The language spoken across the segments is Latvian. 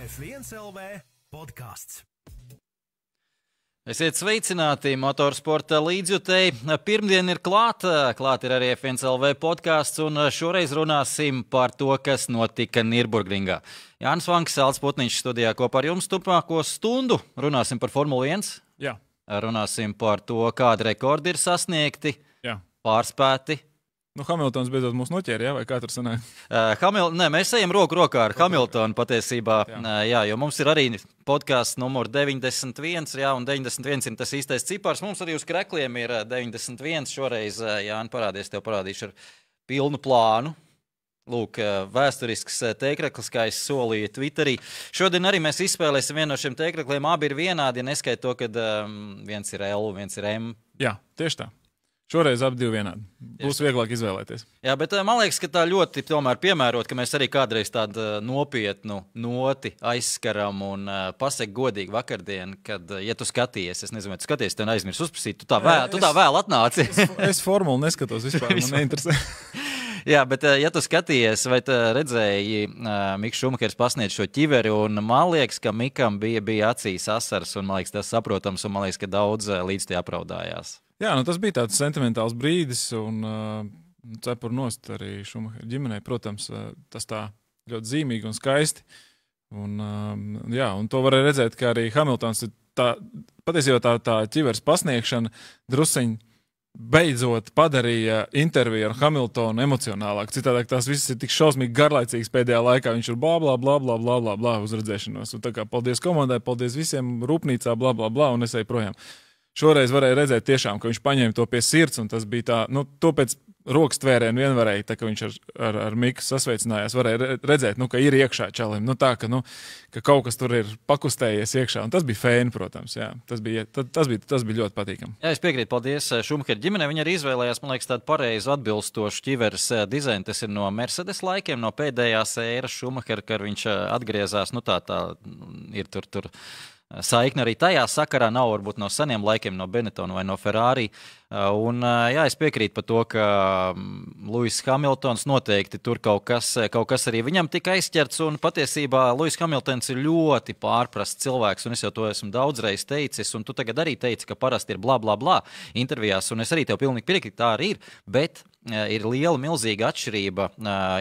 F1 LV podkāsts. Esiet sveicināti, motorsporta līdzjutēji. Pirmdien ir klāta ir arī F1 LV podkāsts, un šoreiz runāsim par to, kas notika Nürburgringā. Jānis Vanks, Alts Putniņš studijā kopā ar jums turpmāko stundu. Runāsim par Formuli 1. Jā. Runāsim par to, kādi rekordi ir sasniegti, pārspēti. Nu, Hamiltons beidzot mūs noķēra, jā, vai kā tur sanāk? Mēs ejam roku rokā ar Hamiltonu patiesībā, jo mums ir arī podkāsts numur 91, un 91 ir tas īstais cipars. Mums arī uz krekliem ir 91, šoreiz, Jāni, parādies, tev parādīšu ar pilnu plānu. Lūk, vēsturisks tēkreklis, kā es solīju Twitterī. Šodien arī mēs izspēlēsim vienu no šiem tēkrekliem, abi ir vienādi, ja neskait to, kad viens ir L, viens ir M. Jā, tieši tā. Šoreiz abi divi vienādi. Būs vieglāk izvēlēties. Jā, bet man liekas, ka tā ļoti tomēr piemērot, ka mēs arī kādreiz tādu nopietnu noti aizskaram un pasaki godīgi vakardien, kad, ja tu skaties, es nezinu, vai tu skaties, tev aizmirs uzprasīt, tu tā vēl atnāci. Es formulu neskatos vispār, man neinteresē. Jā, bet ja tu skaties, vai tu redzēji, Miks Šumahers pasniedz šo ķiveri, un man liekas, ka Mikam bija acīs asars, un man liekas, tas saprotams, un man liekas, ka daudz līdz tie apraudājās. Jā, nu tas bija tāds sentimentāls brīdis, un cepur nost arī Šumahera ģimenei. Protams, tas tā ļoti zīmīgi un skaisti. Un to varēja redzēt, ka arī Hamiltons patiesībā tā ķiveres pasniegšana drusciņ beidzot padarīja interviju ar Hamiltonu emocionālāk. Citādāk tās viss ir tik šausmīgi garlaicīgs pēdējā laikā. Viņš ir blā uzredzēšanos. Un tā kā paldies komandai, paldies visiem rūpnīcā, un es eju projām. Šoreiz varēja redzēt tiešām, ka viņš paņēma to pie sirds, un tas bija tā, to pēc rokas tvērienu vien varēja, tā ka viņš ar Miku sasveicinājās, varēja redzēt, ka ir iekšā čalim, ka kaut kas tur ir pakustējies iekšā, un tas bija fēni, protams, jā, tas bija ļoti patīkami. Jā, es piekrītu, paldies Šumahera ģimenei, viņi arī izvēlējās, man liekas, tādu pareizu atbilstošu ķiveres dizainu, tas ir no Mercedes laikiem, no pēdējās ēras Šumahera, kad viņš atgriezās, ir tur saikni arī tajā sakarā nav varbūt no seniem laikiem, no Benettona vai no Ferrari. Es piekrītu par to, ka Lewis Hamiltons noteikti tur kaut kas arī viņam tika aizķerts, un patiesībā Lewis Hamiltons ir ļoti pārprasts cilvēks, un es jau to esmu daudzreiz teicis, un tu tagad arī teici, ka parasti ir blā intervijās, un es arī tev pilnīgi piekrītu, tā arī ir, bet ir liela, milzīga atšķirība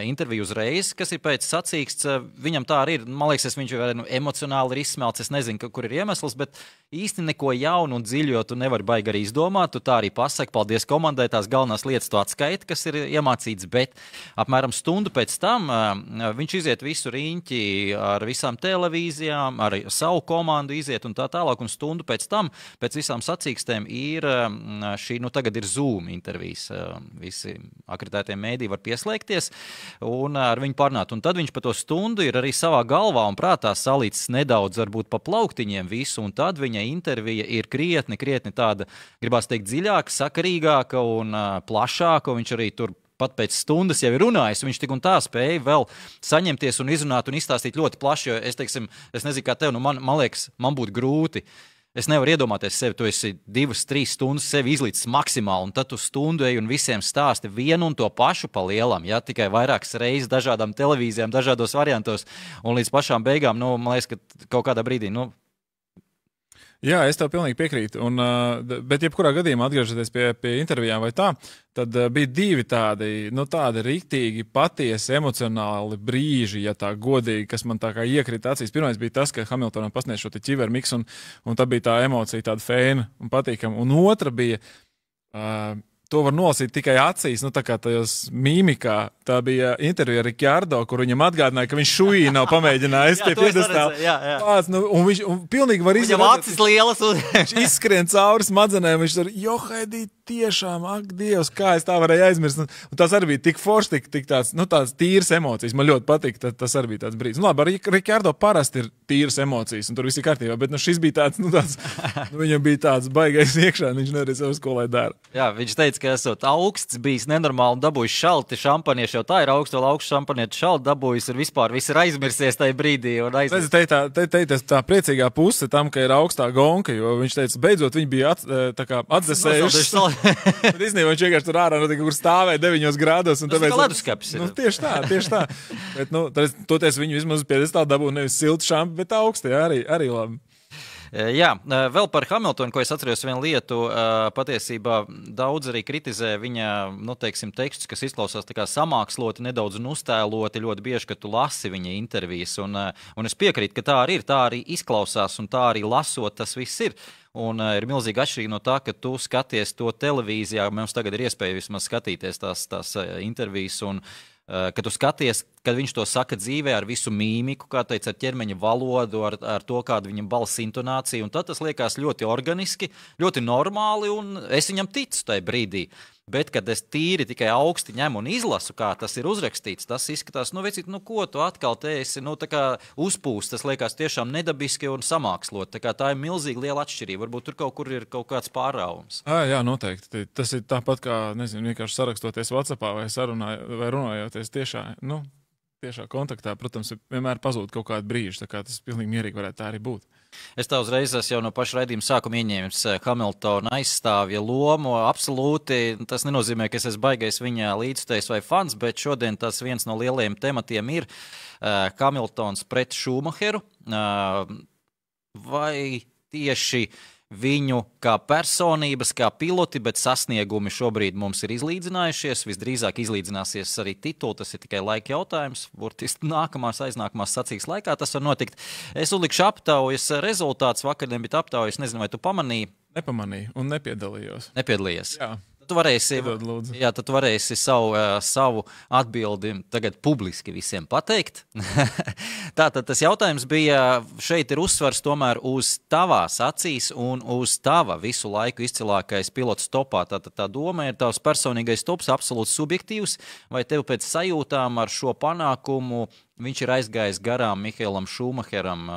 interviju uzreiz, kas ir pēc sacīksts, viņam tā arī ir, man liekas, viņš emocionāli ir izsmelts, es nezinu, kur ir iemesls, bet īsti neko jaunu un dziļu, jo tu nevari baigi arī izdomāt, tu tā arī pasaki, paldies komandai, tās galvenās lietas tu atskaiti, kas ir iemācīts, bet apmēram stundu pēc tam viņš iziet visu riņķi ar visām televīzijām, ar savu komandu iziet un tā tālāk, un stundu pēc tam, pēc visām sacīkstēm ir šī, tagad ir Zoom intervijas, visi akreditētie mēdī var pieslēgties un ar viņu parunāt. Un tad viņš pa to stundu ir arī savā galvā un prātā salīdzis nedaudz varbūt pa plauktiņiem visu, un tad viņa intervija ir krietni tāda, gribās teikt, dziļāka, sakarīgāka un plašāka, un viņš arī tur pat pēc stundas jau ir runājis, viņš tik un tā spēja vēl saņemties un izrunāt un izstāstīt ļoti plaši, jo es nezinu, kā tev, man liekas, man būtu grūti. Es nevaru iedomāties sevi, tu esi 2-3 stundas sevi izlīdzis maksimāli, un tad tu stundu eji un visiem stāsti vienu un to pašu pa lielam, tikai vairākas reizes dažādām televīzijām, dažādos variantos, un līdz pašām beigām, man liekas, ka kaut kādā brīdī, Jā, es tev pilnīgi piekrītu, bet jebkurā gadījumā atgriežoties pie intervijām vai tā, tad bija divi tādi riktīgi, patiesi, emocionāli brīži, ja tā godīgi, kas man tā kā iekrita acīs. Pirmais bija tas, ka Hamiltonam pasniedz šo te ķiveru Miks, un tā bija tā emocija, tāda fēna un patīkama. Un otra bija, to var nolasīt tikai acīs, tā kā tajos mīmikā. Tā bija intervija ar Ricciardo, kur viņam atgādināja, ka viņš šuī nav pamēģinājis pie piedestāla. Un viņš pilnīgi var izdarīt. Viņam acis lielas. Viņš izskrien cauri smadzenēm, viņš tur, Johaidī, tiešām, ak, Dievs, kā es tā varēju aizmirst. Un tas arī bija tik forši, tik tāds tīras emocijas. Man ļoti patīk, tas arī bija tāds brīdis. Labi, Ricciardo parasti ir tīras emocijas, un tur viss ir kārtībā, bet šis bija tāds, viņam bija tāds baigais iekšā, un viņš nevarēja savu skolai dara. Jā, viņš teica, ka esot augsts, bijis nenormāli un dabūjis šalti šampanieši jau jau tā ir augstu šampanietu šaldu dabūjis, un vispār viss ir aizmirsies tajā brīdī. Tā priecīgā puse tam, ka ir augstā gonka, jo viņš teica, beidzot viņi bija atdzesējuši. Bet īstenībā viņš vienkārši tur ārā kur stāvēja 9 grādos. Tas kā leduskapis ir. Tieši tā. Bet, toties viņi vismaz piedestāli dabūja nevis siltu šampu, bet augstu, arī labi. Jā, vēl par Hamiltonu, ko es atceros vienu lietu, patiesībā daudz arī kritizē viņa, tekstus, kas izklausās tā kā samāksloti, nedaudz un uztēloti, ļoti bieži, ka tu lasi viņa intervijas, un es piekrītu, ka tā arī izklausās, un tā arī lasot, tas viss ir. Un ir milzīga atšķirība no tā, ka tu skaties to televīzijā, mums tagad ir iespēja vismaz skatīties tās intervijas, un kad tu skaties, kad viņš to saka dzīvē ar visu mīmiku, kā teica, ar ķermeņa valodu, ar to, kāda viņam balss intonācija, un tad tas liekas ļoti organiski, ļoti normāli, un es viņam ticu tajā brīdī. Bet, kad es tīri tikai augsti ņemu un izlasu, kā tas ir uzrakstīts, tas izskatās, vecīt, ko tu atkal te esi, tā kā uzpūst, tas liekas tiešām nedabiski un samākslot. Tā ir milzīga liela atšķirība. Varbūt tur kaut kur ir kaut kāds pārāvums. Jā, noteikti. Tas ir tāpat kā, vienkārši sarakstoties WhatsAppā vai runājoties tiešā kontaktā, protams, vienmēr pazūd kaut kādu brīžu, tā kā tas pilnīgi mierīgi varētu tā arī būt. Es tā uzreiz jau no paša raidījuma sākuma ieņēmis Hamiltona aizstāvja lomu. Absolūti, tas nenozīmē, ka es esmu baigais viņa līdzstājs vai fans, bet šodien tas viens no lielajiem tematiem ir Hamiltons pret Šumacheru. Vai tieši viņu kā personības, kā piloti, bet sasniegumi šobrīd mums ir izlīdzinājušies. Visdrīzāk izlīdzināsies arī tituli, tas ir tikai laika jautājums. Burtiski aiznākamās sacīks laikā tas var notikt. Es uzlikšu aptaujas rezultāts, vakardien bija aptaujas, nezinu, vai tu pamanīji? Nepamanīju un nepiedalījos. Nepiedalījies? Jā. Tad tu varēsi savu atbildi tagad publiski visiem pateikt. Tātad tas jautājums bija, šeit ir uzsvars tomēr uz tavās acīs un uz tava visu laiku izcilākais pilots topā. Tātad tā doma ir tavs personīgais tops, absolūti subjektīvs, vai tev pēc sajūtām ar šo panākumu viņš ir aizgājis garām Mihaelam Šumacheram,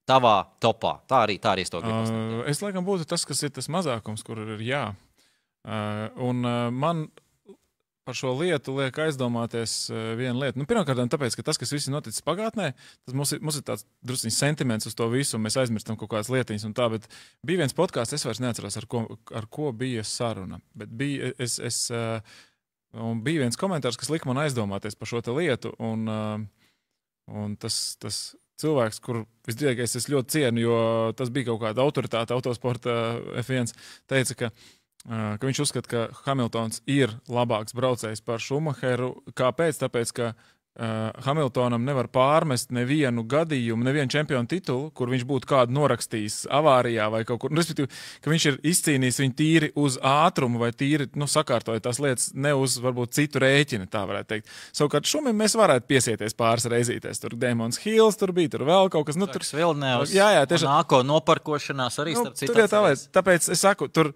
tavā topā. Tā arī es to gribu pastāstīt. Es laikam būtu tas, kas ir tas mazākums, kur ir jā. Man par šo lietu liek aizdomāties viena lieta. Pirmkārt, tāpēc, ka tas, kas viss ir noticis pagātnē, tas mums ir tāds drusciņš sentiments uz to visu, un mēs aizmirstam kaut kādas lietiņas un tā, bet bija viens podcasts, es vairs neatceros, ar ko bija saruna, bet bija viens komentārs, kas lika man aizdomāties par šo te lietu, un tas cilvēks, kur visdrīzākais es ļoti cienu, jo tas bija kaut kāda autoritāte autosporta F1, teica, ka viņš uzskata, ka Hamiltons ir labāks braucējs par Šumacheru. Kāpēc? Tāpēc, ka Hamiltonam nevar pārmest nevienu gadījumu, nevienu čempionu titulu, kur viņš būtu kādu norakstījis avārijā vai kaut kur. Respektīvi, ka viņš ir izcīnījis viņu tīri uz ātrumu vai tīri sakārtoja tās lietas ne uz varbūt citu rēķina, tā varētu teikt. Savukārt šumim mēs varētu piesieties pāris reizīties. Tur Damons Hills, tur bija, tur vēl kaut kas. Tur Vilnevs, tieši nāko noparkošanās arī starp citu. Tur tāpēc es saku, tur,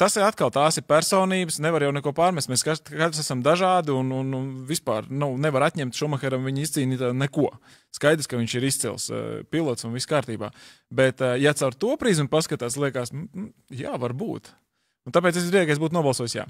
tas ir atkal tās ir personības, nevar jau neko pārmest. Mēs katrs esam dažādi un vispār nevar atņemt Šumacheram viņa izcīnītā neko. Skaidrs, ka viņš ir izcils pilots un viss kārtībā. Bet, ja caur to prizmu paskatās, liekas, jā, varbūt. Un tāpēc es domāju, ka es būtu nobalsojis jā.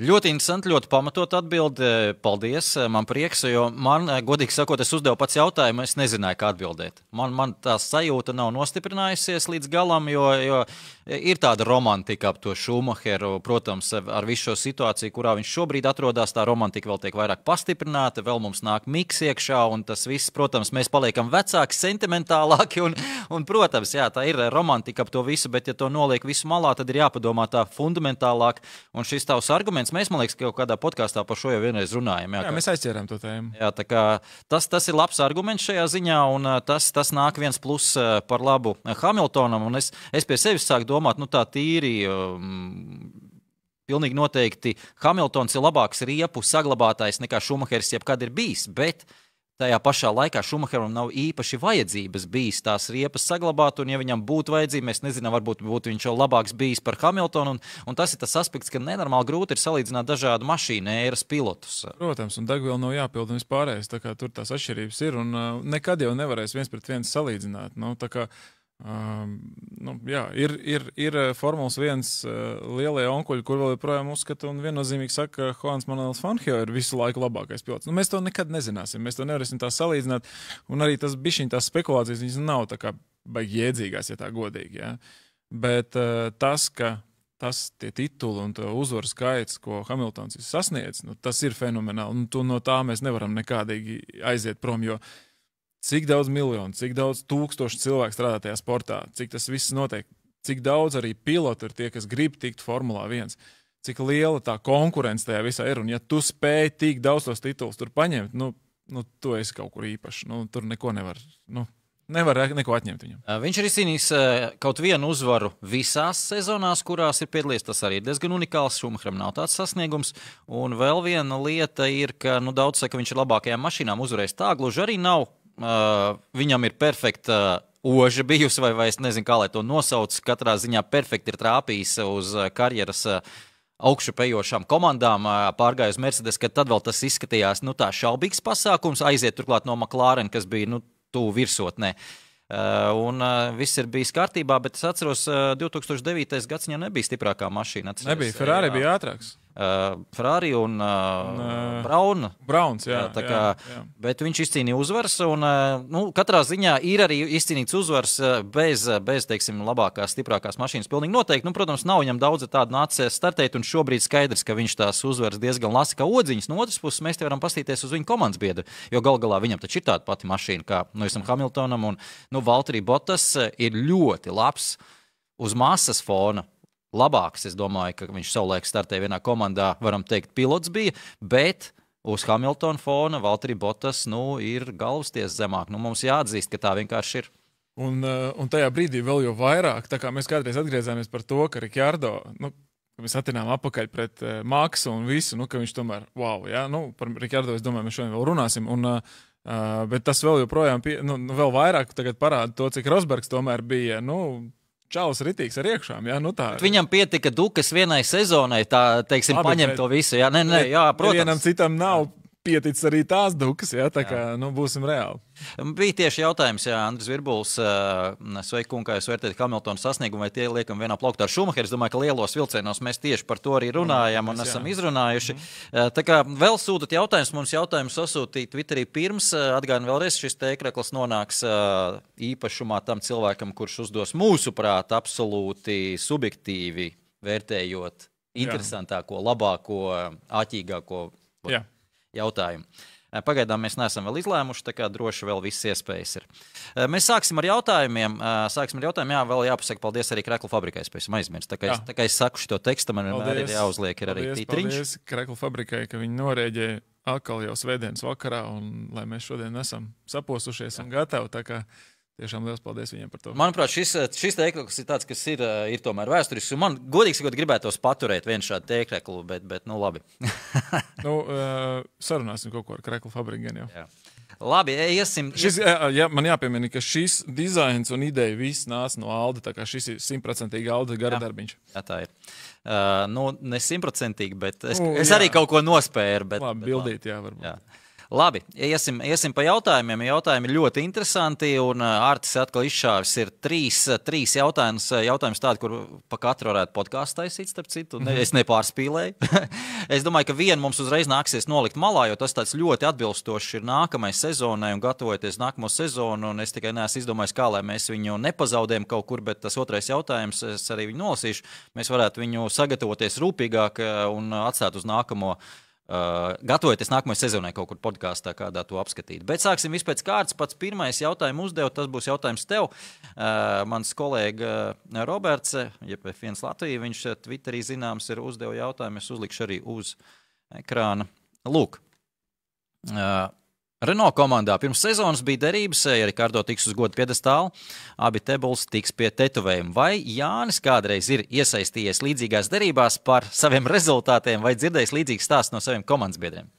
Ļoti interesanti, ļoti pamatot atbildi. Paldies, man prieks, jo man, godīgi sakot, es uzdevu pats jautājumu, es nezināju, kā atbildēt. Man tā sajūta nav nostiprinājusies līdz galam, jo ir tāda romantika ap to Šumacheru. Protams, ar visu šo situāciju, kurā viņš šobrīd atrodas, tā romantika vēl tiek vairāk pastiprināta, vēl mums nāk miks iekšā, un tas viss, protams, mēs paliekam vecāki, sentimentālāki, un protams, jā, tā ir romantika ap to visu, bet ja to noliek visu malā, tad ir jāpadomā tā fundamentālāk, un šis tavs arguments, mēs, man liekas, ka kaut kādā podkāstā par šo jau vienreiz runājam. Jā, mēs aizķērām to tēmu. Jā, tā kā tas ir labs arguments šajā ziņā, un tas nāk viens plus par labu Hamiltonam, un es pie sevis sāku domāt, tā tīri, pilnīgi noteikti Hamiltons ir labāks riepu saglabātājs nekā Šumachers jebkad ir bijis, bet tajā pašā laikā Šumacheram nav īpaši vajadzības bijis tās riepas saglabāt, un ja viņam būtu vajadzība, mēs nezinām, varbūt būtu viņš jau labāks bijis par Hamiltonu, un tas ir tas aspekts, ka nenormāli grūti ir salīdzināt dažādu mašīnu ēras pilotus. Protams, un degviela nav jāpild un vispārējais, tā kā tur tās atšķirības ir, un nekad jau nevarēs viens pret viens salīdzināt. Tā kā Ir Formulas 1 lielie onkuļi, kur vēl joprojām uzskata un viennozīmīgi saka, ka Juans Manuels Fangio ir visu laiku labākais pilots. Mēs to nekad nezināsim, mēs to nevarēsim tā salīdzināt, un arī tas bišķiņ tās spekulācijas, viņas nav tā kā baigi jēdzīgās, ja tā godīgi, ja. Bet tie tituli un uzvaru skaits, ko Hamiltons ir sasniedz, tas ir fenomenāli, un no tā mēs nevaram nekādīgi aiziet prom, jo cik daudz miljonu, cik daudz tūkstoši cilvēku strādā tajā sportā, cik tas viss notiek, cik daudz arī pilotu ir tie, kas grib tikt Formulā 1, cik liela tā konkurence tajā visā ir, un ja tu spēj tik daudz tos titulus tur paņemt, tu esi kaut kur īpašs, tur neko nevar neko atņemt viņam. Viņš ir izcīnījis kaut vienu uzvaru visās sezonās, kurās ir piedalījies. Tas arī ir diezgan unikāls. Šumacheram nav tāds sasniegums. Un vēl viena lieta ir, ka daudz saka, ka viņš ir labākajām mašīnām uzvarējis. Tā gluži arī nav. Viņam ir perfekta oža bijusi, vai es nezinu, kā lai to nosauc. Katrā ziņā perfekti ir trāpījis uz karjeras augšupejošām komandām, pārgāja uz Mercedes, kad tad vēl tas izskatījās tā šaubīgs pasākums, aiziet turklāt no McLaren, kas bija tuvu virsotnē. Un viss ir bijis kārtībā, bet es atceros, 2009. gads viņam nebija stiprākā mašīna. Nebija, Ferrari bija ātrāks. Ferrari un Brauns, jā. Bet viņš izcīnīja uzvaras, un katrā ziņā ir arī izcīnīts uzvaras bez teiksim, labākās, stiprākās mašīnas. Pilnīgi noteikti. Protams, nav viņam daudz tādu nācies startēt, un šobrīd skaidrs, ka viņš tās uzvaras diezgan lasa kā odziņas. No otras puses, mēs te varam pastīties uz viņa komandas biedru, jo gal galā viņam taču ir tāda pati mašīna kā Hamiltonam, un Valtteri Bottas ir ļoti labs uz masas fona. Labāks, es domāju, ka viņš savulaik startēja vienā komandā, varam teikt, pilots bija, bet uz Hamiltona fona Valtteri Bottas, ir galvasties zemāk. Mums jāatzīst, ka tā vienkārši ir. Un tajā brīdī vēl jau vairāk, tā kā mēs kādreiz atgriezāmies par to, ka Rikardo, ka mēs atinām apakaļ pret Maksu un visu, ka viņš tomēr, par Rikardo, es domāju, mēs šodien vēl runāsim, bet tas vēl joprojām, vēl vairāk tagad parāda to, cik Rosbergs tomēr bija, čalis ritīgs ar iekšām, tā. Viņam pietika dukas vienai sezonai, tā, teiksim, paņemt to visu, jā, protams. Vienam citam nav pieticis arī tās dukas, tā kā, būsim reāli. Bija tieši jautājums, Andris Virbuls, sveiku, kā jūs vērtējat Hamiltona sasniegumu, vai tie liekam vienā plauktā ar Šumacheru. Es domāju, ka lielos vilcienos mēs tieši par to arī runājam un esam izrunājuši. Tā kā vēl sūtat jautājums, mums jautājums sasūtīt Twitterī pirms. Atgādinu vēlreiz, šis tēkrekls nonāks īpašumā tam cilvēkam, kurš uzdos mūsuprāt absolūti subjektīvi vērtējot interesantāko, labāko, āķīgāko jautājumu. Pagaidām mēs neesam vēl izlēmuši, tā kā droši vēl viss iespējas ir. Mēs sāksim ar jautājumiem. Vēl jāpasaka paldies arī Krekla fabrikai, es esmu aizmirst. Tā kā es saku šo tekstu, man vienmēr ir jāuzliek arī tītriņš. Paldies Krekla fabrikai, ka viņi norēģēja atkal jau svētdienas vakarā, un lai mēs šodien esam saposušies un gatavi, tā kā tiešām liels paldies viņiem par to. Manuprāt, šis tēkrekls ir tāds, kas ir tomēr vēsturisks, un man godīgi sakot gribētos paturēt vienu šādu tēkreklu, bet labi. Sarunāsim kaut ko ar Krekla fabriku gan jau. Labi, iesim. Man jāpiemina, ka šis dizains un ideja viss nāca no Alda, tā kā šis ir 100% Alda garadarbiņš. Jā, tā ir. Ne 100%, bet es arī kaut ko nospēru. Labi, bildīt, varbūt. Jā. Labi, iesim pa jautājumiem. Jautājumi ir ļoti interesanti, un Artis atkal izšāvis ir trīs jautājums tādi, kur pa katru varētu podkāstu taisīt, starp citu. Es nepārspīlēju. Es domāju, ka vienu mums uzreiz nāksies nolikt malā, jo tas tāds ļoti atbilstošs ir nākamai sezonai un gatavoties nākamo sezonu, un es tikai neesmu izdomājis, kā lai mēs viņu nepazaudējam kaut kur, bet tas otrais jautājums, es arī viņu nolasīšu, mēs varētu viņu sagatavoties rūpīgāk un atstāt uz nākamo gatavoties nākamajai sezonai kaut kur podkāstā kādā to apskatīt. Bet sāksim vispēc kārtas. Pats pirmais jautājumu uzdevu, tas būs jautājums tev. Mans kolēga Roberts, jeb F1 Latvija, viņš Twitterī zināms ir uzdevu jautājumu, es uzlikšu arī uz ekrāna. Lūk. Renault komandā pirms sezonas bija derības, ja Rikardo tiks uz godu piedestālu, abi Tebuls tiks pie tetovējuma. Vai Jānis kādreiz ir iesaistījies līdzīgās derībās par saviem rezultātiem vai dzirdējis līdzīgas stāstus no saviem komandas biedriem?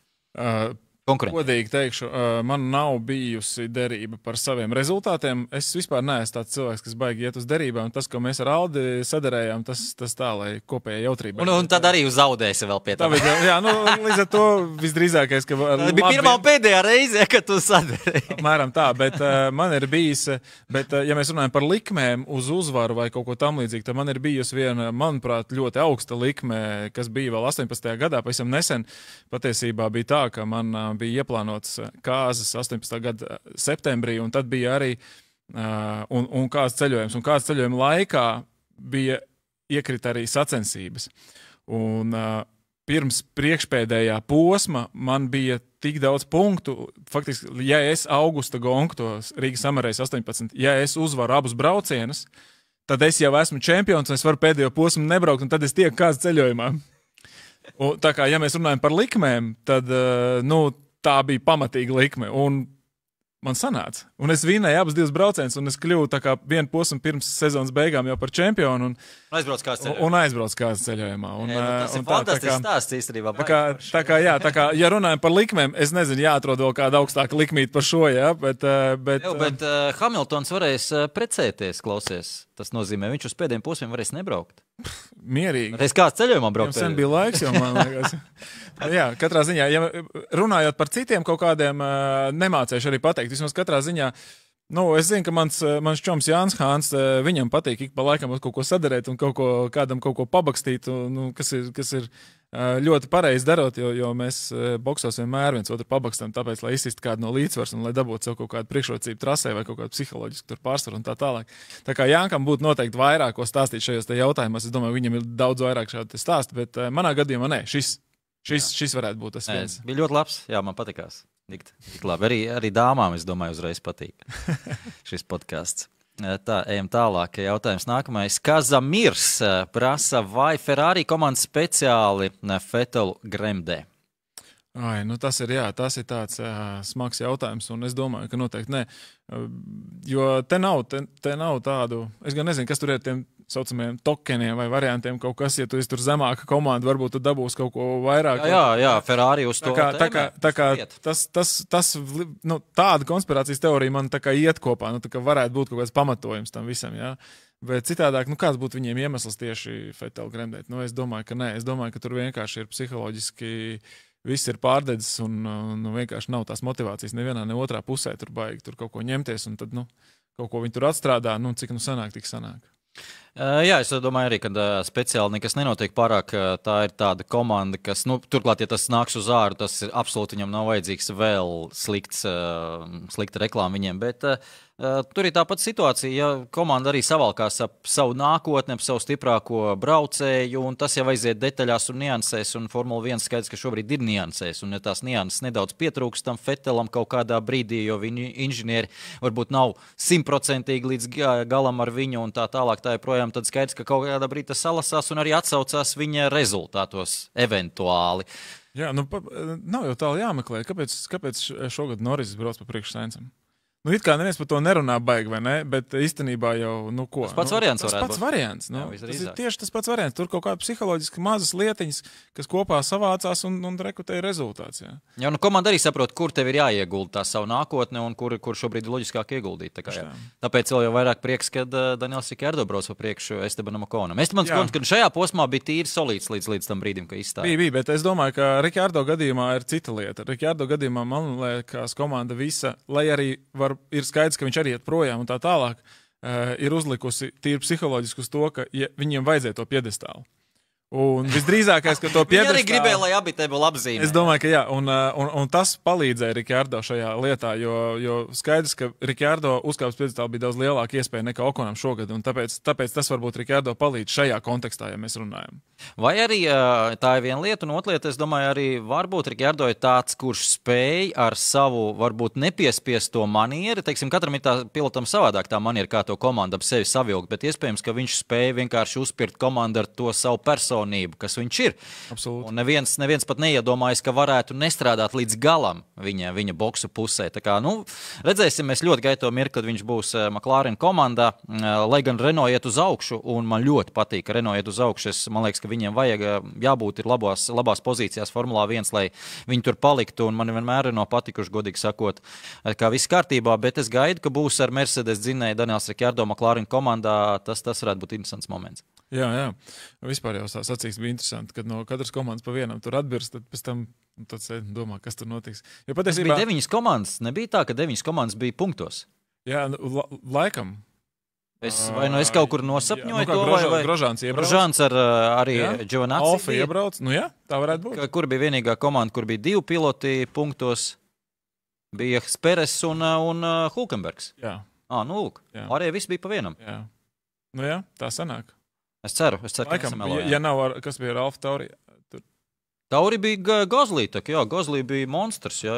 Godīgi teikšu, man nav bijusi derība par saviem rezultātiem. Es vispār neesmu tāds cilvēks, kas baigi iet uz derībām. Tas, ko mēs ar Aldi sadarējām, tas tā, lai kopējai jautrībai. Un tad arī zaudēsi vēl pie tā. Jā, līdz ar to visdrīzākais, ka... Tā bija pirmā un pēdējā reize, kad tu sadarēji. Mēram tā, bet man ir bijis, ja mēs runājam par likmēm uz uzvaru vai kaut ko tam līdzīgi, tad man ir bijusi viena, manuprāt, ļoti augsta likme, kas bija vēl 18. gadā, pavisam nesen. Patiesībā bija tā, ka man bija ieplānots kāzas 18. gada septembrī, un tad bija arī un kāds ceļojums. Un kāds ceļojuma laikā bija iekrita arī sacensības. Un pirms priekšpēdējā posma man bija tik daudz punktu. Faktiski, ja es Augusta Gonktos Rīgas Samarējas 18, ja es uzvaru abus braucienus, tad es jau esmu čempions, un es varu pēdējo posmu nebraukt, un tad es tieku kāds ceļojumā. Un tā kā, ja mēs runājam par likmēm, tad, tā bija pamatīga likme, un man sanāca. Un es vinēju abas divas braucienus, un es kļuvu tā kā vienu posmu pirms sezonas beigām jau par čempionu. Un aizbrauc kāds ceļojumā. Tas ir fantastisks stāsts īstenībā. Tā kā, ja runājam par likmēm, es nezinu, jāatrod vēl kāda augstāka likmīta par šo, jā, bet Hamiltons varēs precēties, klausies. Tas nozīmē, viņš uz pēdējiem posmiem varēs nebraukt. Mierīgi. Reiz kāds ceļojumā braukt. Sen bija laiks, jau man liekas. Jā, katrā ziņā, ja runājot par citiem kaut kādiem, nemācējuši arī pateikt. Vismaz katrā ziņā, es zinu, ka mans čoms Jānis Hāns, viņam patīk ik pa laikam kaut ko sadarēt un kādam kaut ko pabakstīt, kas ir ļoti pareizi darot, jo mēs boksos vienmēr viens otru pabakstam, tāpēc, lai izsist kādu no līdzsvars un lai dabūtu sev kaut kādu priekšrocību trasē vai kaut kādu psiholoģisku pārsvaru un tā tālāk. Tā kā Jānkam būtu noteikti vairāk ko stāstīt šajos te jautājumos, es domāju, viņam ir daudz vairāk šādi stāsti, bet manā gadījumā nē, šis varētu būt tas viens. Bija ļoti labs, jā, man patikās. Tik labi. Arī dāmām, es domāju, uzreiz patīk šis podcasts. Tā, ejam tālāk. Jautājums nākamais. Kazamirs prasa, vai Ferrari komanda speciāli Fetelu gremdē? Tas ir tāds smags jautājums, un es domāju, ka noteikti nē. Jo te nav tādu, es gan nezinu, kas tur ir tiem saucamiem tokeniem vai variantiem kaut kas, ja tu esi tur zemāka komanda, varbūt tu dabūsi kaut ko vairāk. Jā, Ferrari uz to tāda konspirācijas teorija man tā kā iet kopā, tā kā varētu būt kaut kāds pamatojums tam visam, jā. Bet citādāk, kāds būtu viņiem iemesls tieši Fetelu gremdēt? Es domāju, ka nē, es domāju, ka tur vienkārši ir psiholoģiski viss ir pārdedzis un vienkārši nav tās motivācijas nevienā, ne otrā pusē tur baigi tur kaut ko ņemties un tad, kaut ko viņi tur atstrādā, cik sanāk, tik sanāk. Jā, es domāju arī, ka speciāli nekas nenotiek pārāk. Tā ir tāda komanda, kas, turklāt, ja tas nāks uz āru, tas ir absolūti viņam nav vajadzīgs vēl slikta reklāma viņiem, bet tur ir tāpat situācija, ja komanda arī savalkās ap savu nākotni, ap savu stiprāko braucēju, un tas jau aiziet detaļās un niansēs, un Formula 1 skaidrs, ka šobrīd ir niansēs, un ja tās nianses nedaudz pietrūkst tam Fetelam kaut kādā brīdī, jo viņu inženieri varbūt nav 100% līdz galam ar viņu un tā tālāk, tā joprojām, tad skaidrs, ka kaut kādā brīdī tas salasās un arī atsaucās viņa rezultātos eventuāli. Jā, nav jau tālu jāmeklē. Kāpēc šogad Norris brauc pa priekšu Saincam? It kā neviens par to nerunā baigi, vai ne? Bet īstenībā jau, ko? Tas pats variants varētu būt. Tas pats variants. Tas ir tieši tas pats variants. Tur kaut kāda psiholoģiski mazas lietiņas, kas kopā savācās un rekrutēja rezultāts. Jā, komanda arī saprot, kur tev ir jāiegulda tā savu nākotni un kur šobrīd ir loģiskāk ieguldīt. Tāpēc vēl jau vairāk prieks, kad Daniels Ricciardo brauc pa priekšu Estebanam Oconam. Estebanam Oconam, kad šajā posmā bija tīri solīts līdz tam brīdim, ka izstāja. Bija, bet es domāju, ka Ricciardo gadījumā ir cita lieta. Ricciardo gadījumā man liekas, komanda visa, lai arī ir skaidrs, ka viņš arī iet projām un tā tālāk, ir uzlikusi tīri psiholoģiski uz to, ka viņiem vajadzēja to piedestālu. Un visdrīzākais, ka to piedestālu... Viņi arī gribēja, lai abi te būtu apzīmē. Es domāju, ka jā, un tas palīdzēja Ricciardo šajā lietā, jo skaidrs, ka Ricciardo uzkāpes piedestālu bija daudz lielāka iespēja nekā Oconam šogad, un tāpēc tas varbūt Ricciardo palīdz šajā kontekstā, ja mēs runājam. Vai arī tā ir viena lieta, un otra lieta, es domāju, arī varbūt Ricciardo ir tāds, kurš spēj ar savu, varbūt nepiespiesto manieri, teiksim, katram ir tā pilotam savādāk tā maniera, kā to komandu ap sevi savilkt, bet iespējams, ka viņš spēj vienkārši uzspirt komandu ar to savu personu personību, kas viņš ir. Absolūti. Un neviens pat neiedomājas, ka varētu nestrādāt līdz galam viņa boksu pusē. Tā kā, redzēsim, mēs ļoti gaido mirkli, kad viņš būs McLaren komandā, lai gan Renault iet uz augšu, un man ļoti patīk, ka Renault iet uz augšu. Man liekas, ka viņiem jābūt ir labās pozīcijās Formulā 1, lai viņi tur paliktu, un man vienmēr ir patikuši, godīgi sakot, kā viss kārtībā, bet es gaidu, ka būs ar Mercedes dzinēju Daniels Ricciardo McLaren komandā, tas varētu būt interesants moments. Jā. Vispār jau tā sacīks bija interesanti, kad no katras komandas pa vienam tur atbirst, tad pēc tam domā, kas tur notiks. Jo patiesībā bija 9 komandas, nebija tā, ka 9 komandas bija punktos. Jā, laikam. Vai es kaut kur nosapņoju to, vai Grožāns iebrauc? Grožāns arī Giovanazzi Alfa iebrauc, tā varētu būt. Kur bija vienīgā komanda, kur bija 2 piloti punktos, bija Speres un Hulkenbergs. Jā. Lūk, arī viss bija pa vienam. Jā. Tā sanāk. Es ceru, laikam, ja nav, kas bija ar Alfa Tauri? Tauri bija Gozlī, Gozlī bija monstrs, jā.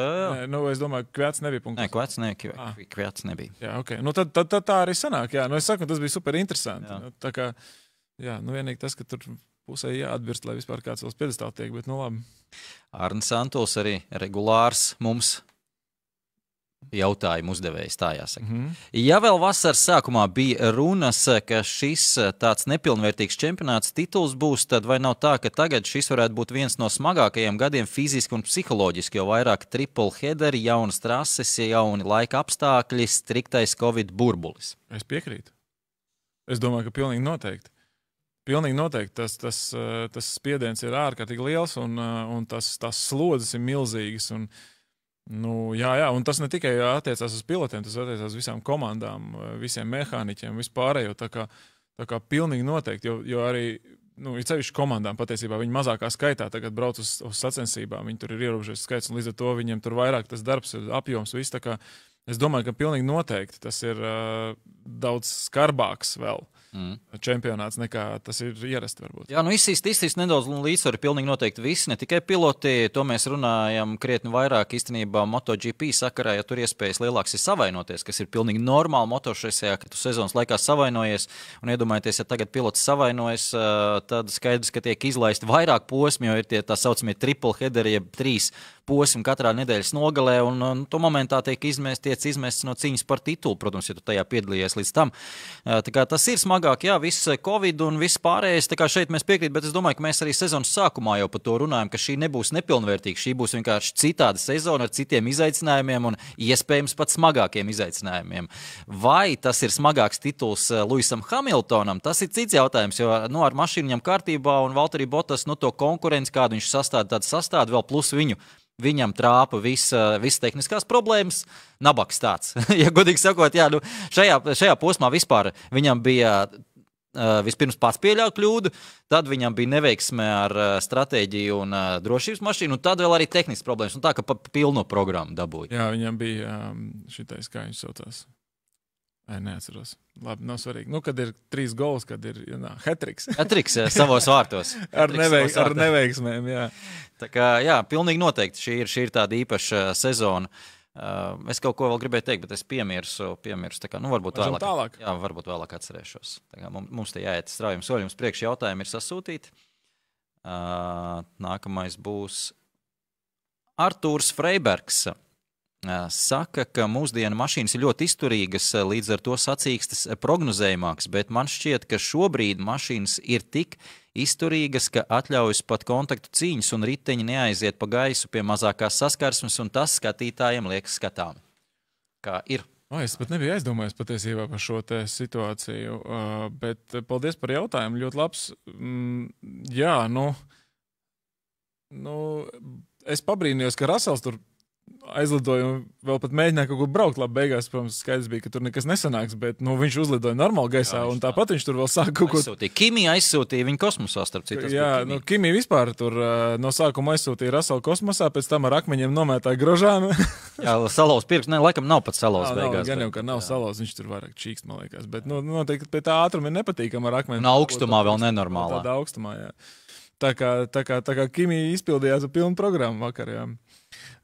Es domāju, Kvēts nebija punktos. Kvēts nebija. Jā, ok. Tad tā arī sanāk, jā. Es saku, tas bija super interesanti. Tā kā, vienīgi tas, ka tur pusē jāatbirst, lai vispār kāds vēl piedestāli tiek, bet labi. Arnis Santuls arī regulārs mums jautājumu uzdevējs, tā jāsaka. Ja vēl vasaras sākumā bija runas, ka šis tāds nepilnvērtīgs čempionāts tituls būs, tad vai nav tā, ka tagad šis varētu būt viens no smagākajiem gadiem fiziski un psiholoģiski, jo vairāk triple headeri, jaunas trases, jauni laika apstākļi, striktais Covid burbulis? Es piekrītu. Es domāju, ka pilnīgi noteikti. Pilnīgi noteikti tas spiediens ir ārkārtīgi liels un tas slodzes ir milzīgas un un tas ne tikai attiecās uz pilotiem, tas attiecās uz visām komandām, visiem mehāniķiem, vispārējo, tā kā pilnīgi noteikti, jo arī, ir sevišķi komandām patiesībā, viņi mazākā skaitā tagad brauc uz sacensībām, viņi tur ir ierobežots skaits, un līdz ar to viņiem tur vairāk tas darbs, apjoms, viss, tā kā es domāju, ka pilnīgi noteikti tas ir daudz skarbāks vēl. Čempionāts nekā tas ir ierasti varbūt. Jā, izsīst nedaudz līdzsvaru pilnīgi noteikti visi, ne tikai piloti, to mēs runājam krietni vairāk īstenībā MotoGP sakarā, ja tur iespējas lielāks ir savainoties, kas ir pilnīgi normāli motošesajā, ka tu sezonas laikā savainojies, un iedomājieties, ja tagad pilots savainojas, tad skaidrs, ka tiek izlaist vairāk posmi, jo ir tie tā saucamie triple headeri, jeb 3 posmi katrā nedēļas nogalē, un to momentā tiek izmests no cīņas par titulu, protams, ja tu tajā piedalījies līdz tam. Tā kā tas ir smagāk, jā, viss Covid un viss pārējais, tā kā šeit mēs piekrīt, bet es domāju, ka mēs arī sezonas sākumā jau par to runājam, ka šī nebūs nepilnvērtīga, šī būs vienkārši citāda sezona ar citiem izaicinājumiem un iespējams pat smagākiem izaicinājumiem. Vai tas ir smagāks tituls Lewisam Hamiltonam, tas ir cits jautājums, jo ar mašīnu viņam kārtībā un Valtteri Bottas, to konkurenci, kādu viņš sastāda vēl plus viņam trāpa visas tehniskās problēmas, nabaks tāds. Ja godīgi sakot, jā, šajā posmā vispār viņam bija vispirms pats pieļaut kļūdu, tad viņam bija neveiksme ar stratēģiju un drošības mašīnu, un tad vēl arī tehniskas problēmas, un tā, ka pilno programmu dabūja. Jā, viņam bija šitais, kā viņš saucās. Neatceros. Labi, nav svarīgi. Kad ir 3 gols, kad ir hat-triks. Hat-triks savos vārtos. Ar neveiksmēm, jā. Tā kā, jā, pilnīgi noteikti šī ir tāda īpaša sezona. Es kaut ko vēl gribēju teikt, bet es piemirsu. Tā kā, varbūt vēlāk. Jā, varbūt vēlāk atcerēšos. Tā kā mums te jāiet straujiem soļiem. Priekš jautājumi ir sasūtīti. Nākamais būs Artūrs Freibergs. Saka, ka mūsdienu mašīnas ir ļoti izturīgas, līdz ar to sacīkstes prognozējumāks, bet man šķiet, ka šobrīd mašīnas ir tik izturīgas, ka atļaujas pat kontaktu cīņas un riteņi neaiziet pa gaisu pie mazākās saskarsmes, un tas skatītājiem liekas skatām. Kā ir? Es pat nebiju aizdomājies patiesībā par šo te situāciju, bet paldies par jautājumu, ļoti labs. Jā, es pabrīnījos, ka Rasels tur aizlidoja un vēl pat mēģināja kaut kur braukt. Labi, beigās, protams, skaidrs bija, ka tur nekas nesanāks, bet viņš uzlidoja normāli gaisā, un tāpat viņš tur vēl sāka kaut ko... Kimi aizsūtīja viņu kosmosā, starp citu. Jā, Kimi vispār tur no sākuma aizsūtīja Raselu kosmosā, pēc tam ar akmeņiem nomētāja Grožānu. Jā, salauz pirks, laikam nav pat salauz beigās. Gan jau, ka nav salauz, viņš tur vairāk čīkst, man liekas, bet noteikti pie tā ātruma ir nepatīkam ar akmeņiem. Un augstumā vēl nenormālā. Tādā augstumā, jā. Tā kā Kimi izpildījās ar pilnu programmu vakar, jā.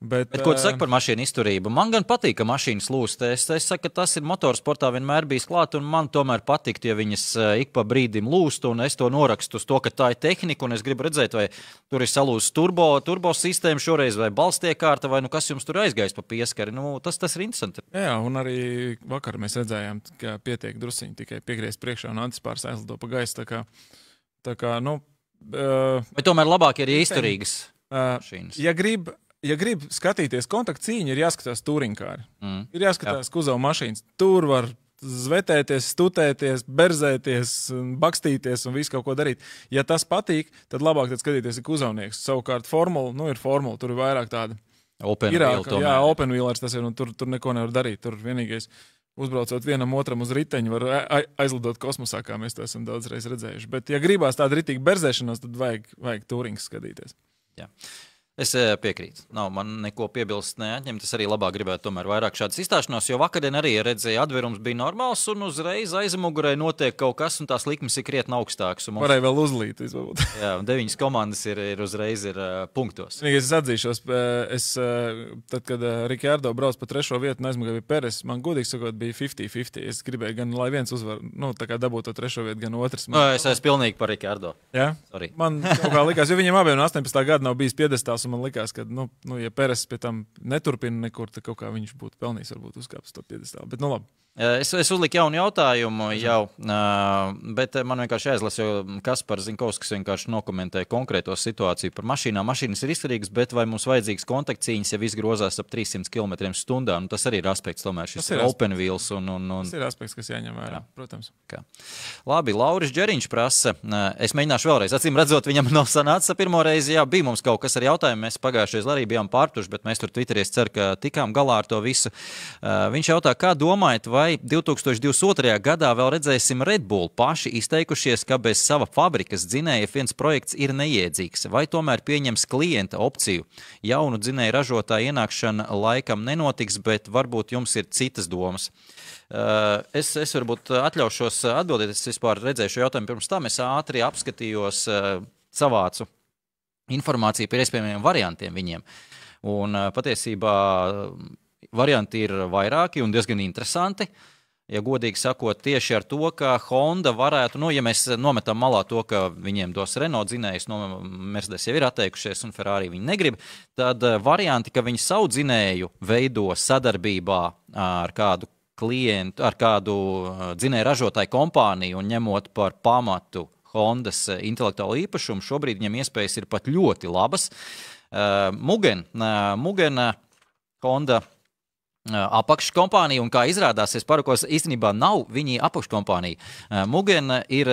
Bet ko tu saki par mašīnu izturību? Man gan patīk, ka mašīnas lūst. Es saku, ka tas ir motorsportā vienmēr bijis klāt, un man tomēr patīk, ja viņas ik pa brīdim lūst, un es to norakstu uz to, ka tā ir tehnika, un es gribu redzēt, vai tur ir salūst turbo sistēma šoreiz, vai balstiekārta, vai kas jums tur aizgājis pa pieskari. Tas ir interesanti. Jā, un arī vakar mēs redzējām, ka pietiek drusiņi tikai piegriezt priekšā un antispārs aizlido pa gaisu. Tā kā bet tomēr labāk ir izturīgas mašīnas. Ja grib skatīties kontaktcīņu, ir jāskatās touringkāri. Ir jāskatās kuzava mašīnas. Tur var zvetēties, stutēties, berzēties, bakstīties un visu kaut ko darīt. Ja tas patīk, tad labāk tad skatīties ir kuzavnieks. Savukārt formula, ir formula, tur ir vairāk tāda. Open wheel tomēr. Jā, open wheelers tas ir, un tur neko nevar darīt. Tur vienīgais uzbraucot vienam otram uz riteņu var aizlidot kosmosā, kā mēs to esam daudzreiz redzējuši. Bet ja gribās tādu ritīgu berzēšanos, tad vajag touringu skatīties. Jā. Es piekrītu. Nav man neko piebilst, neatņemt. Es arī labāk gribētu tomēr vairāk šādas izstāšanos, jo vakardien arī redzēju, atverums bija normāls un uzreiz aizmugurē notiek kaut kas, un tās likmes ir krietni augstākas. Varēja vēl uzlīt, izvarbūt. Jā, un 9 komandas ir uzreiz punktos. Es atzīšos, tad, kad Rikārdo brauc pa 3. vietu un aizmugurē bija Peres, man godīgi sakot bija 50-50. Es gribēju gan, lai viens uzvar, tā kā dabūtu to 3. vietu, gan otrs. Es esmu pilnīgi par Rikārdo. Jā? Sorry. Man kaut kā likās, jo viņiem abiem no 18. gada nav bijis piedestāls. Man likās, ka, ja Peres pie tam neturpina nekur, tad kaut kā viņš būtu pelnījis, varbūt uzkāpst to piedestālu. Bet, labi. Es uzliku jaunu jautājumu, bet man vienkārši aizlasa, jo Kaspars Zinkovskis vienkārši nokomentēja konkrēto situāciju par mašīnām. Mašīnas ir izturīgas, bet vai mums vajadzīgs kontaktcīņas, ja viss grozās ap 300 km/h? Tas arī ir aspekts, tomēr šis open wheels. Tas ir aspekts, kas jāņem vērā, protams. Kā. Labi, Lauris Džeriņš prasa. Es mēģināšu vēlreiz. Acīm redzot, viņam nav sanāca pirmo reizi. Jā, bija mums kaut kas ar jautājumu. Mēs pagājušajā arī bijām pārtuši, bet mēs tur Twitterī ceru, ka tikām galā ar to visu. Viņš jautā, kā domājat, vai 2022. gadā vēl redzēsim Red Bull paši izteikušies, ka bez sava fabrikas dzinēja viens projekts ir neiedzīgs, vai tomēr pieņems klienta opciju? Jaunu dzinēju ražotāju ienākšana laikam nenotiks, bet varbūt jums ir citas domas. Es varbūt atļaušos atbildēt, es vispār redzēju šo jautājumu pirms tam, es ātri apskatījos, savācu informāciju par iespējamiem variantiem viņiem. Un patiesībā varianti ir vairāki un diezgan interesanti. Ja godīgi sakot, tieši ar to, ka Honda varētu, ja mēs nometam malā to, ka viņiem dos Renault dzinējus, Mercedes jau ir atteikušies un Ferrari viņi negrib, tad varianti, ka viņi savu dzinēju veido sadarbībā ar kādu klientu, ar kādu dzinēju ražotāju kompāniju un ņemot par pamatu Hondas intelektuālo īpašumu, šobrīd viņam iespējas ir pat ļoti labas. Mugen Honda apakškompānija, un kā izrādās, es parukos, īstenībā nav viņi apakškompānija. Mugen ir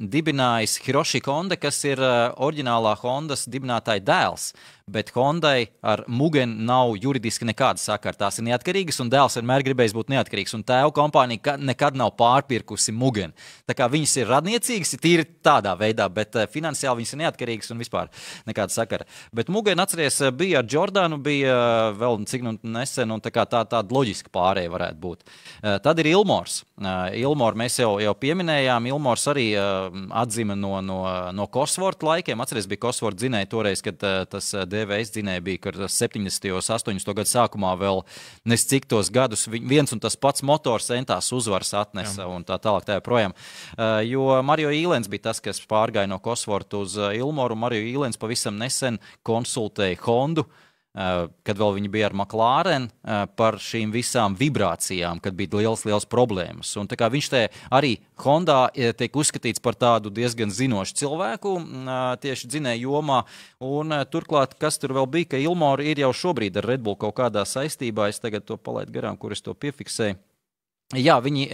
dibinājis Hiroshi Honda, kas ir oriģinālā Hondas dibinātāja dēls, bet Hondai ar Mugen nav juridiski nekāda sakara. Tās ir neatkarīgas, un dēls vienmēr gribējis būt neatkarīgs, un tēva kompānija nekad nav pārpirkusi Mugen. Tā kā viņas ir radniecīgas, tīri tādā veidā, bet finansiāli viņas ir neatkarīgas un vispār nekāda sakara. Bet Mugen, atceries, bija ar Jordanu, bija vēl cik nesen, un tāda loģiska pārēja varētu būt. Tad ir Ilmors. Ilmor mēs jau pieminējām, Ilmors arī atzima no Cosworth laikiem. Atceries, bija Cosworth dzinēja toreiz, kad tas DVS dzinēja bija, kad 70. 80. gadu sākumā vēl nes cik tos gadus viens un tas pats motors centās uzvaras atnesa un tā tālāk tā projām. Jo Mario Īlens bija tas, kas pārgāja no Cosworth uz Ilmoru. Mario Īlens pavisam nesen konsultēja Hondu, kad vēl viņi bija ar McLaren par šīm visām vibrācijām, kad bija liels problēmas. Un tā kā viņš te arī Hondā tiek uzskatīts par tādu diezgan zinošu cilvēku tieši dzinēju jomā. Un turklāt, kas tur vēl bija, ka Ilmor ir jau šobrīd ar Red Bull kaut kādā saistībā, es tagad to palaidu garām, kur es to piefiksēju. Jā, viņi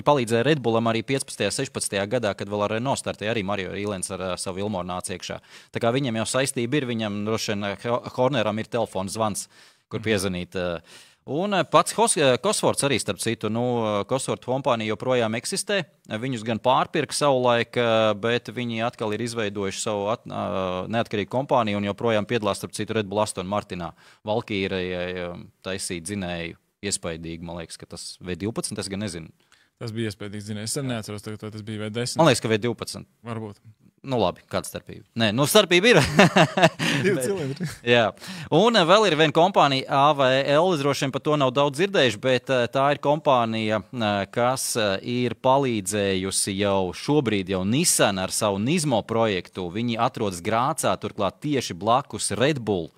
palīdzēja Red Bullam arī 15. 16. gadā, kad vēl ar Renault startēja arī Mario Īlens ar savu Ilmoru nāca iekšā. Tā kā viņam jau saistība ir, viņam droši vien Horneram ir telefons zvans, kur piezvanīt. Un pats Cosworth arī, starp citu, Cosworth kompānija joprojām eksistē. Viņus gan pārpirka savulaik, bet viņi atkal ir izveidojuši savu neatkarīgu kompāniju un joprojām piedalās, starp citu, Red Bull Aston Martinā. Valkyrie taisīja dzinēju. Iespaidīgi, man liekas, ka tas V12, es gan nezinu. Tas bija iespējams dzinējs. Es neatceros, tagad tas bija vai 10. Man liekas, ka vai 12. Varbūt. Nu, labi, kāda starpība? Nē, nu, starpība ir. 2 cilindri. Jā. Un vēl ir viena kompānija, AVL, droši vien par to nav daudz dzirdējuši, bet tā ir kompānija, kas ir palīdzējusi jau šobrīd jau Nissan ar savu Nismo projektu. Viņi atrodas Grācā, turklāt tieši blakus Red Bull.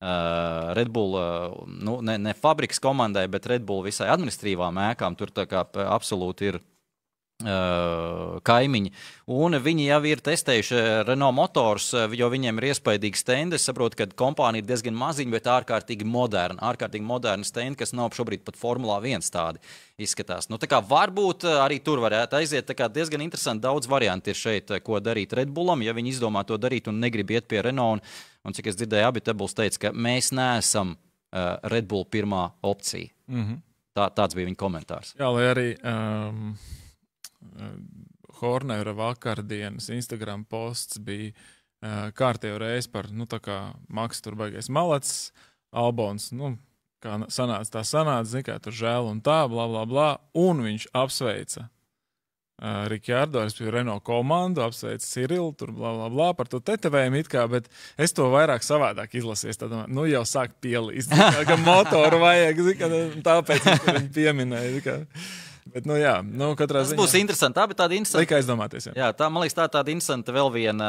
Red Bull, nu, ne fabrikas komandai, bet Red Bull visai administrīvām ēkām. Tur tā kā absolūti ir kaimiņi. Un viņi jau ir testējuši Renault motors, jo viņiem ir iespaidīgi stendi. Es saprotu, ka kompānija ir diezgan maziņa, bet ārkārtīgi moderna stendi, kas nav šobrīd pat Formulā 1 tādi izskatās. Nu, tā kā varbūt arī tur varētu aiziet. Tā kā diezgan interesanti, daudz varianti ir šeit, ko darīt Red Bullam, ja viņi izdomā to darīt un negrib iet pie Renault. Un cik es dzirdēju, abi Tebuls teica, ka mēs neesam Red Bull pirmā opcija. Tāds bija viņa komentārs. Jā, lai arī Hornera vakardienas Instagram posts bija kārtējo reizi par, nu, tā kā Maks tur baigais malacis, Albons, nu, kā sanāca, zin kā tur žēl un tā, bla, bla, bla, un viņš apsveica Ricciardo, es biju Renault komandu, apsveica Cirilu, tur bla, bla, bla, par to tetavējumu it kā, bet es to vairāk savādāk izlasies, tad, nu, jau sāk pielīst, ka motoru vajag, zin kā, tāpēc es viņu pieminēju, zin kā. Bet, nu jā, nu katrā ziņā. Tas būs interesanti, tā, bet tāda interesanta. Likai aizdomāties, jā. Jā, tā, man liekas, tāda interesanta vēl viena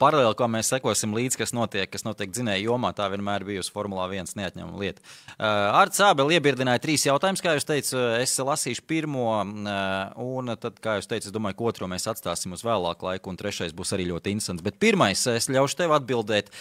paralēla, ko mēs sekosim līdz, kas notiek dzinēju jomā, tā vienmēr bijusi Formulā 1 neatņemama lieta. Arts Ābel iebirdināja 3 jautājumus, kā jūs teicu, es lasīšu pirmo, un tad, kā jūs teicu, es domāju, ka otro mēs atstāsim uz vēlāku laiku, un 3. būs arī ļoti interesants. Bet pirmais, es ļaušu tev atbildēt.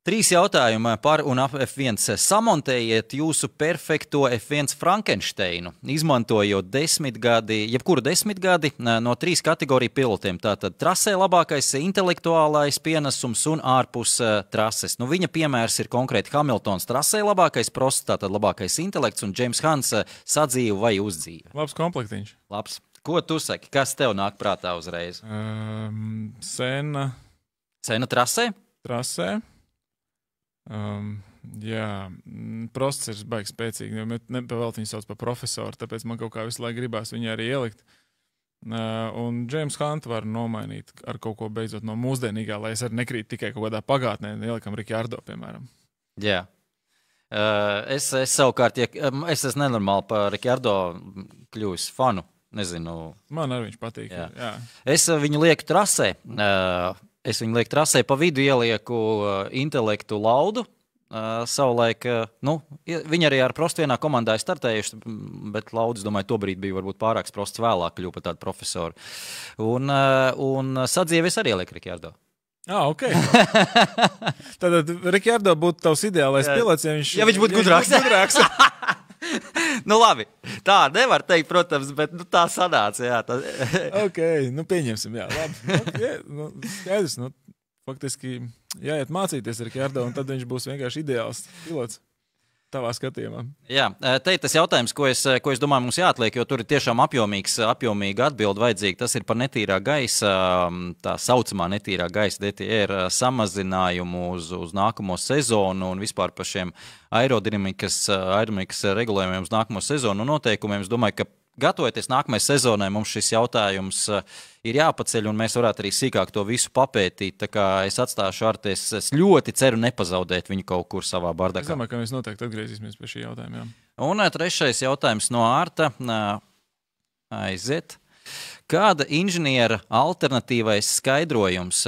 3 jautājumi par un ap F1. Samontējiet jūsu perfekto F1 Frankensteinu, izmantojot 10 gadi, jebkuru 10 gadi no 3 kategoriju pilotiem. Tātad trasē labākais intelektuālais pienesums un ārpus trases. Nu, viņa piemērs ir konkrēti Hamiltons trasē labākais, Prosts, tātad labākais intelekts, un James Hunts sadzīve vai uzdzīve. Labs komplektiņš. Labs. Ko tu saki? Kas tev nāk prātā uzreiz? Sena trasē? Trasē. Jā, Prosts ir baigi spēcīgi, jo nepavēlt viņu sauc par profesoru, tāpēc man kaut kā visu laiku gribās viņu arī ielikt. Un James Hunt var nomainīt ar kaut ko beidzot no mūsdienīgā, lai es arī nekrītu tikai kaut kādā pagātnē, ielikam Ricciardo, piemēram. Jā. Es savukārt, es esmu nenormāli par Ricciardo kļuvis fanu, nezinu. Man arī viņš patīk. Jā. Es viņu lieku trasē. Pa vidu ielieku intelektu Laudu. Savulaik, nu, viņi arī ar Prostu vienā komandā ir startējuši, bet Laudis, domāju, tobrīd bija varbūt pārāks Prosts vēlāk kļuva par tādu profesoru. Un sadzīve es arī ielieku Ricciardo. Ok. Tad Ricciardo būtu tavs ideālais pilots, ja viņš būtu gudrāks. Nu labi, tā nevar teikt, protams, bet nu, tā sanāca, jā. Ok, nu pieņemsim, jā, labi. Okay, nu, skaidrs, nu, faktiski jāiet mācīties Ricciardo, un tad viņš būs vienkārši ideāls pilots tavā skatījumā. Jā, te ir tas jautājums, ko es domāju mums jāatliek, jo tur ir tiešām apjomīga atbilde vajadzīga. Tas ir par netīrā gaisa, tā saucamā netīrā gaisa DTR samazinājumu uz nākamo sezonu un vispār par šiem aerodinamikas regulējumiem uz nākamo sezonu un noteikumiem. Es domāju, ka gatavoties nākamajai sezonai, mums šis jautājums ir jāpaceļ, un mēs varētu arī sīkāk to visu papētīt. Tā kā es atstāšu Arti, es ļoti ceru nepazaudēt viņu kaut kur savā bardakā. Es domāju, ka mēs noteikti atgriezīsimies pie šī jautājuma. Jā. Un 3. jautājums no Arta. Aiziet. Kāda inženiera alternatīvais skaidrojums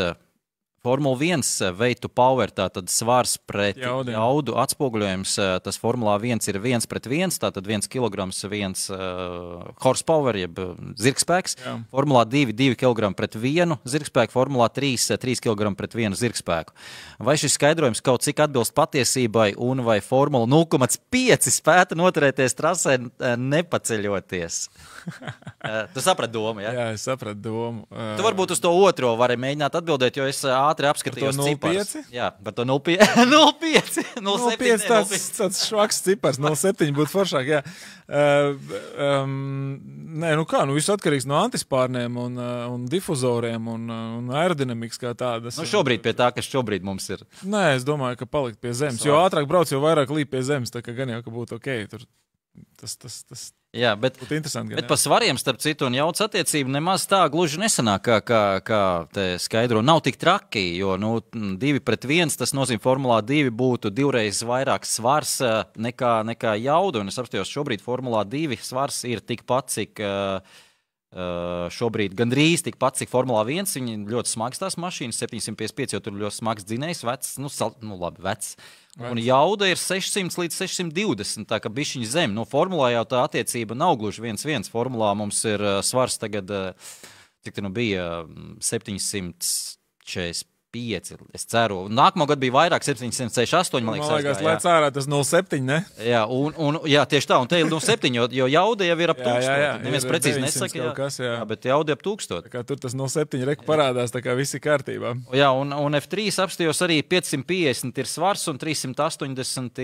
Formula 1 weight to power, tātad svars pret jaudu atspoguļojums, tas Formulā 1 ir 1:1, tātad 1 kilograms, 1 horsepower, jeb zirgspēks. Jā. Formulā 2 kilogrami pret 1 zirgspēku, Formulā 3 kilogrami pret 1 zirgspēku. Vai šis skaidrojums kaut cik atbilst patiesībai un vai Formula 0,5 spēta noturēties trasē nepaceļoties? Tu saprati domu, ja? Jā, es sapratu domu. Tu varbūt uz to otro vari mēģināt atbildēt, jo es ātri apskatījos ciparus. Jā, par to 0,5. 0,5. Tāds švaks cipars, 0,7 būtu foršāk, jā. Nē, nu kā, viss atkarīgs no antispārniem un difuzoriem un aerodinamikas kā tādas. Nu šobrīd pie tā, kas šobrīd mums ir. Nē, es domāju, ka palikt pie zemes, jo ātrāk brauc, jo vairāk līp pie zemes, tā kā gan jau, ka būtu ok. Tur tas Jā, bet interesanti. Bet par svariem, starp citu, un jauts attiecību nemaz tā gluži nesanāk, kā te skaidro. Nav tik traki, jo 2-1 tas nozīmē Formulā 2 būtu 2 reizes vairāk svars nekā jauda. Un es apstājos, šobrīd Formulā 2 svars ir tikpat, cik šobrīd gandrīz tikpat, cik Formulā 1. Viņi ļoti smags tās mašīnas, 755, jo tur ļoti smags dzinējs, vecs, vecs. Un jauda ir 600 līdz 620, tā kā bišķiņa zem. Formulā jau tā attiecība nav gluži 1-1. Formulā mums ir svars tagad, cik te bija 745. Es ceru. Nākamā gada bija vairāk, 768. Man liekas, lēc ārā tas 0,7, ne? Jā, jā, tieši tā. Un te ir 0,7, jo jauda jau ir ap 1000. Jā, neviens precīzi nesaka, jā, bet jauda ap 1000. Tā kā tur tas 0,7 reku parādās, tā kā viss ir kārtībā. Jā, un F3 apstājos arī 550 ir svars un 380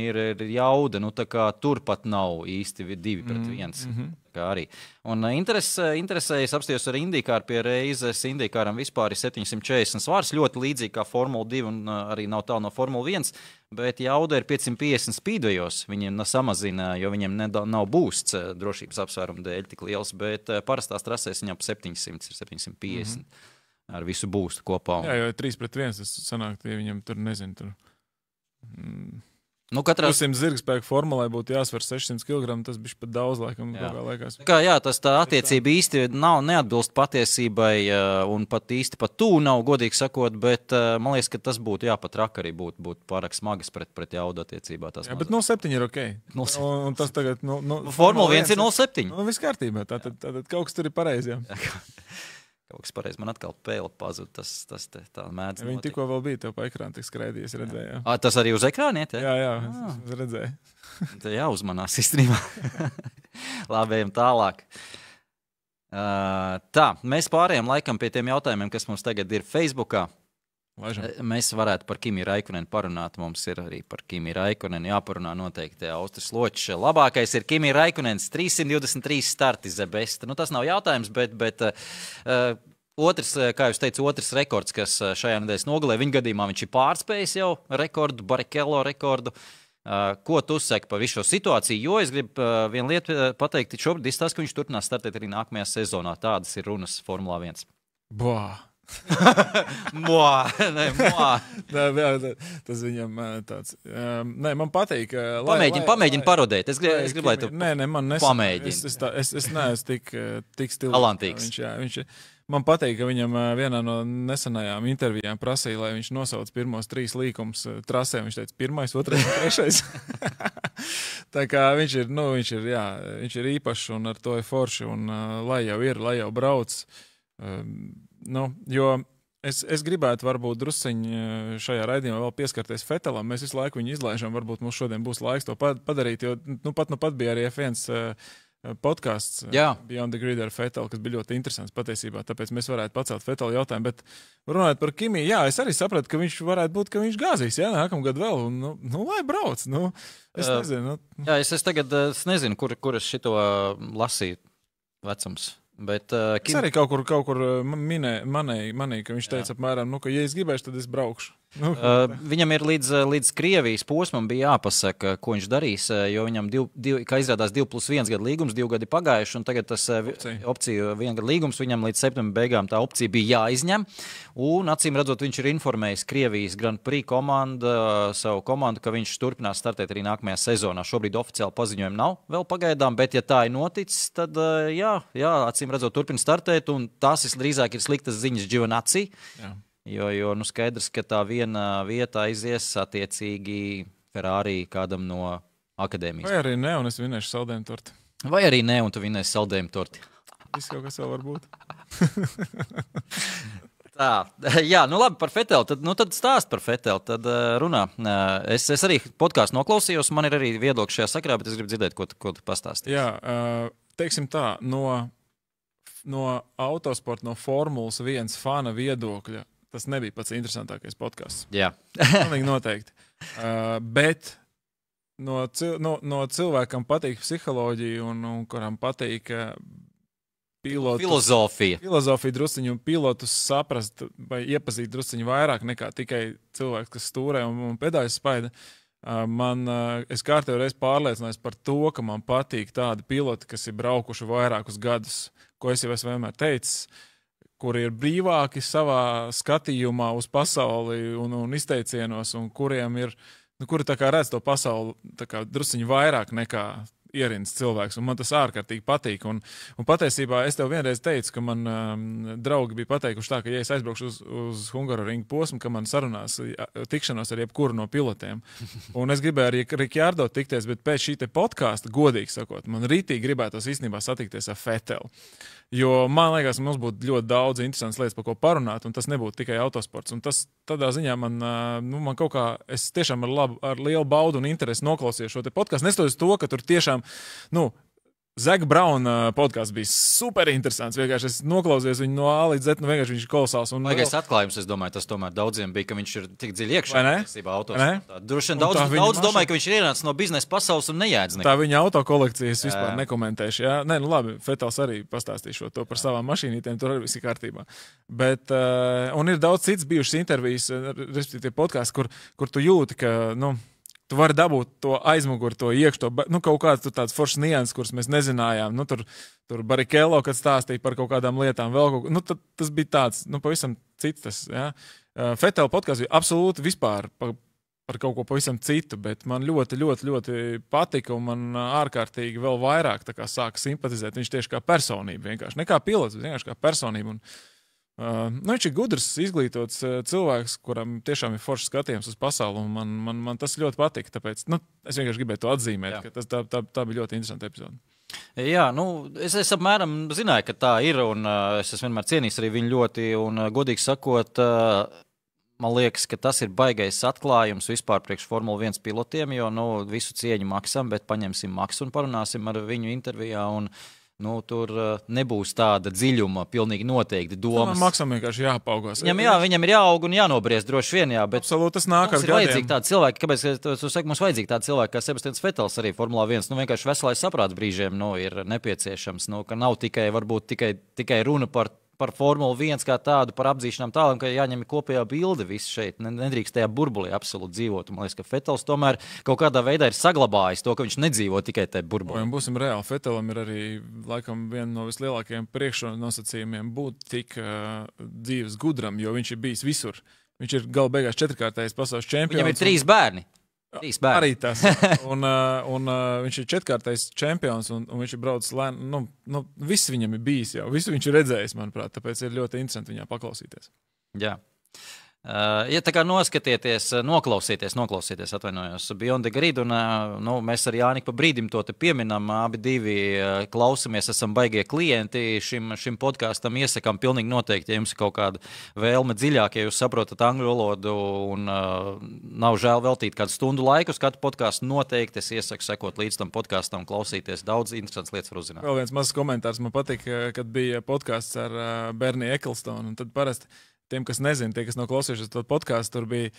ir jauda. Tā kā turpat nav īsti 2-1. Arī. Un interesējas apstājos ar Indīkāru pie reizes. Indīkāram vispār ir 740 svars, ļoti līdzīgi kā Formula 2 un arī nav tālu no Formula 1, bet jauda ir 550 speedwayos. Viņiem samazina, jo viņiem nav boosts drošības apsvērumu dēļ tik liels, bet parastās trasēs viņam ap 700 ir 750 ar visu boostu kopā. Jā, jo 3-1 tas sanāk, ja viņam tur nezinu, tur... Katrā zirgspēku formulai būtu jāsver 600 kg, tas bija pat daudz, laikam, liekas. Jā, tas tā attiecība īsti neatbilst patiesībai, un pat īsti pat tu nav, godīgi sakot, bet man liekas, ka tas būtu pat raka arī būtu pārāk smagas pret jaudu attiecībā. Jā, bet 0,7 ir ok. Un tas tagad, Formula 1 ir 0,7. Viss kārtībā, tātad kaut kas tur ir pareizi, jā. Kaut kas pareizi, man atkal pēle pazud, tas tā mēdz notiek. Viņi tikko vēl bija tev pa ekrānu, tik skraidījies, redzēju. Tas arī uz ekrāna iet? Jā, es redzēju. Te jāuzmanās īstenībā. Labi, ejam tālāk. Tā, mēs pārējām laikam pie tiem jautājumiem, kas mums tagad ir Facebookā. Laižam. Mēs varētu par Kimi Raikkonenu parunāt. Mums ir arī par Kimi Raikkonenu jāparunā noteikti Austris Ločs. Labākais ir Kimi Raikkonens, 323 starti the best. Tas nav jautājums, bet otrs, kā jūs teicu, otrs rekords, kas šajā nedēļas nogalē, viņa gadījumā viņš ir pārspējis jau rekordu, Barrichello rekordu. Ko tu saki par visu šo situāciju? Jo es gribu vienu lietu pateikt, šobrīd izstāst, ka viņš turpinās startēt arī nākamajā sezonā. Tādas ir runas Formulā 1. Tas viņam tāds. Nē, man patīk. Pamēģini parodēt. Es gribu, lai tu man pamēģini. Es neesmu tik stilīgs. Talantīgs. Man patīk, ka viņam vienā no nesenajām intervijām prasīja, lai viņš nosauc pirmos 3 līkumus trasē. Viņš teica 1, 2, 3. Tā kā viņš ir īpašs un ar to ir forši. Un lai jau brauc. Jo es gribētu varbūt drusciņi šajā raidījumā vēl pieskarties Fetelam. Mēs visu laiku viņu izlaižam, varbūt mums šodien būs laiks to padarīt, jo pat bija arī F1 podcasts Beyond the Grid ar Fetelu, kas bija ļoti interesants patiesībā, tāpēc mēs varētu pacelt Fetelu jautājumu, bet runājot par Kimi, es arī sapratu, ka viņš varētu būt, ka viņš gāzīs, nākamgad vēl, un lai brauc, es nezinu. Jā, es tagad nezinu, kur es šito lasīju vecums. Bet, es arī kaut kur manīju, ka viņš teica apmēram, ka ja es gribēšu, tad es braukšu. Viņam ir līdz Krievijas posmam bija jāpasaka, ko viņš darīs, jo viņam kā izrādās 2+1 gadu līgums, 2 gadi pagājuši, un tagad tas opcija 1 gadu līgums, viņam līdz septembra beigām tā opcija bija jāizņem, un acīm redzot, viņš ir informējis Krievijas Grand Prix savu komandu, ka viņš turpinās startēt arī nākamajā sezonā. Šobrīd oficiāli paziņojumu nav vēl pagaidām, bet ja tā ir noticis, tad acīm redzot, turpina startēt, un tās drīzāk ir sliktas ziņas Giovinazzi. Jo skaidrs, ka tā viena vieta aizies attiecīgi Ferrari kādam no akadēmijas. Vai arī ne, un es vinēšu saldējumu torti. Vai arī ne, un tu vinēsi saldējumu torti. Viss kaut kas vēl var būt. Tā, labi par Fetelu. Tad stāst par Fetelu, tad runā. Es arī podcastu noklausījos, man ir arī viedokļi šajā sakrā, bet es gribu dzirdēt, ko tu pastāstīsi. Jā, teiksim tā, no autosporta, no Formulas 1 fana viedokļa, tas nebija pats interesantākais podcasts. Jā. Pilnīgi noteikti. Bet no cilvēkam patīk psiholoģija un kuram patīk filozofija drusciņu un pilotus saprast vai iepazīt drusciņu vairāk nekā tikai cilvēks, kas stūrē un pedāļus spaida. Es kārtējo reizi pārliecinājos par to, ka man patīk tādi piloti, kas ir braukuši vairākus gadus, ko es jau esmu vienmēr teicis, kuri ir brīvāki savā skatījumā uz pasauli un izteicienos, un kuriem ir, kuri tā kā redz to pasauli tā kā drusciņi vairāk nekā ierins cilvēks, un man tas ārkārtīgi patīk. Un patiesībā es tev vienreiz teicu, ka man draugi bija pateikuši tā, ka ja es aizbraukšu uz Hungaroringa posmu, ka man sarunās tikšanos ar jebkuru no pilotiem. Un es gribēju arī Ricciardo tikties, bet pēc šī te podkāsta, godīgi sakot, man rītīgi gribētos īstenībā satikties ar Veteli. Jo man liekas, mums būtu ļoti daudz interesantas lietas, par ko parunāt, un tas nebūtu tikai autosports. Un tas tādā ziņā man kaut kā, es tiešām ar lielu baudu un interesi noklausījos šo te podkāstu. Nestoties to, ka tur tiešām, Zaka Brauna podkāsts bija super interesants. Vienkārši es noklausījos viņu no A līdz Z, vienkārši viņš ir kolosāls. Vajagais atklājums, es domāju, tas tomēr daudziem bija, ka viņš ir tik dziļi iekšā. Droši vien daudz domāju, ka viņš ir ienācis no biznesa pasaules un nejēdz neko. Tā viņa autokolekcijas vispār nekomentēšu. Jā? Nē, labi, Vetels arī pastāstīšu to par savām mašīnītēm, tur arī viss ir kārtībā. Bet, un ir daudz cits bijušas intervijas, respektīvi podkāsts, kur tu jūti, ka, tu vari dabūt to aizmuguri, to iekšā, kaut kāds tāds foršs nianses, kurus mēs nezinājām. Tur Barrichello, kad stāstīja par kaut kādām lietām, vēl kaut ko. Tas bija tāds, pavisam cits. Tas, ja? Vettel podkāsts bija absolūti vispār par kaut ko pavisam citu, bet man ļoti, ļoti, ļoti patika, un man ārkārtīgi vēl vairāk sāka simpatizēt. Viņš tieši kā personība vienkārši. Ne kā pilots, bet vienkārši kā personība. Viņš ir gudrs, izglītots cilvēks, kuram tiešām ir foršs skatījums uz pasauli, un man tas ļoti patika. Tāpēc es vienkārši gribēju to atzīmēt, ka tā bija ļoti interesanta epizode. Jā, es apmēram zināju, ka tā ir, un es vienmēr cienīju arī viņu ļoti, un godīgi sakot, man liekas, ka tas ir baigais atklājums vispār priekš Formula 1 pilotiem, jo visu cieņu Maksam, bet paņemsim Maksu un parunāsim ar viņu intervijā, un tur nebūs tāda dziļuma, pilnīgi noteikti domas. Maksam vienkārši jāpaugās. Viņam ir jāaug un jānobriest droši vien, jā, bet absolūti tas nāk ar gadiem. Mums ir vajadzīgi tādi cilvēki, kāpēc tu saki, mums vajadzīgi tādi cilvēki kā Sebastians Vettels arī Formulā 1, vienkārši veselais saprāts brīžiem, ir nepieciešams, ka nav tikai runa par Formulu 1 kā tādu, par apzīšanām tālāk, ka jāņem kopējā bilde viss šeit. Nedrīkst tajā burbulī absolūti dzīvot. Man liekas, ka Vettels tomēr kaut kādā veidā ir saglabājis to, ka viņš nedzīvo tikai tajā burbulī. Un būsim reāli, Vettelam ir arī laikam viena no vislielākajiem priekšnosacījumiem būt tik dzīves gudram, jo viņš ir bijis visur. Viņš ir gala beigās 4-kārtējs pasaules čempions. Viņam ir 3 bērni. Arī tas. Un viņš ir 4-kārtais čempions, un viņš ir braucis lēni. Viss viņam ir bijis jau. Visu viņš ir redzējis, manuprāt. Tāpēc ir ļoti interesanti viņā paklausīties. Jā. Ja tā kā noklausieties, atvainojos, Beyond the Grid, un mēs ar Jāniku pa brīdim to te pieminam, abi divi klausamies, esam baigie klienti šim podkāstam, iesakām pilnīgi noteikti, ja jums ir kaut kāda vēlme dziļāk, ja jūs saprotat angļu valodu un nav žēl veltīt kādu stundu laiku uz katru podkāstu, noteikti es iesaku sekot līdz tam podkāstam, klausīties, daudz interesants lietas var uzzināt. Vēl viens mazs komentārs man patīk, kad bija podkāsts ar Bernie Ecclestone, un tad parasti tiem, kas nezina, tie, kas nav klausījušies to podkāstu, tur bija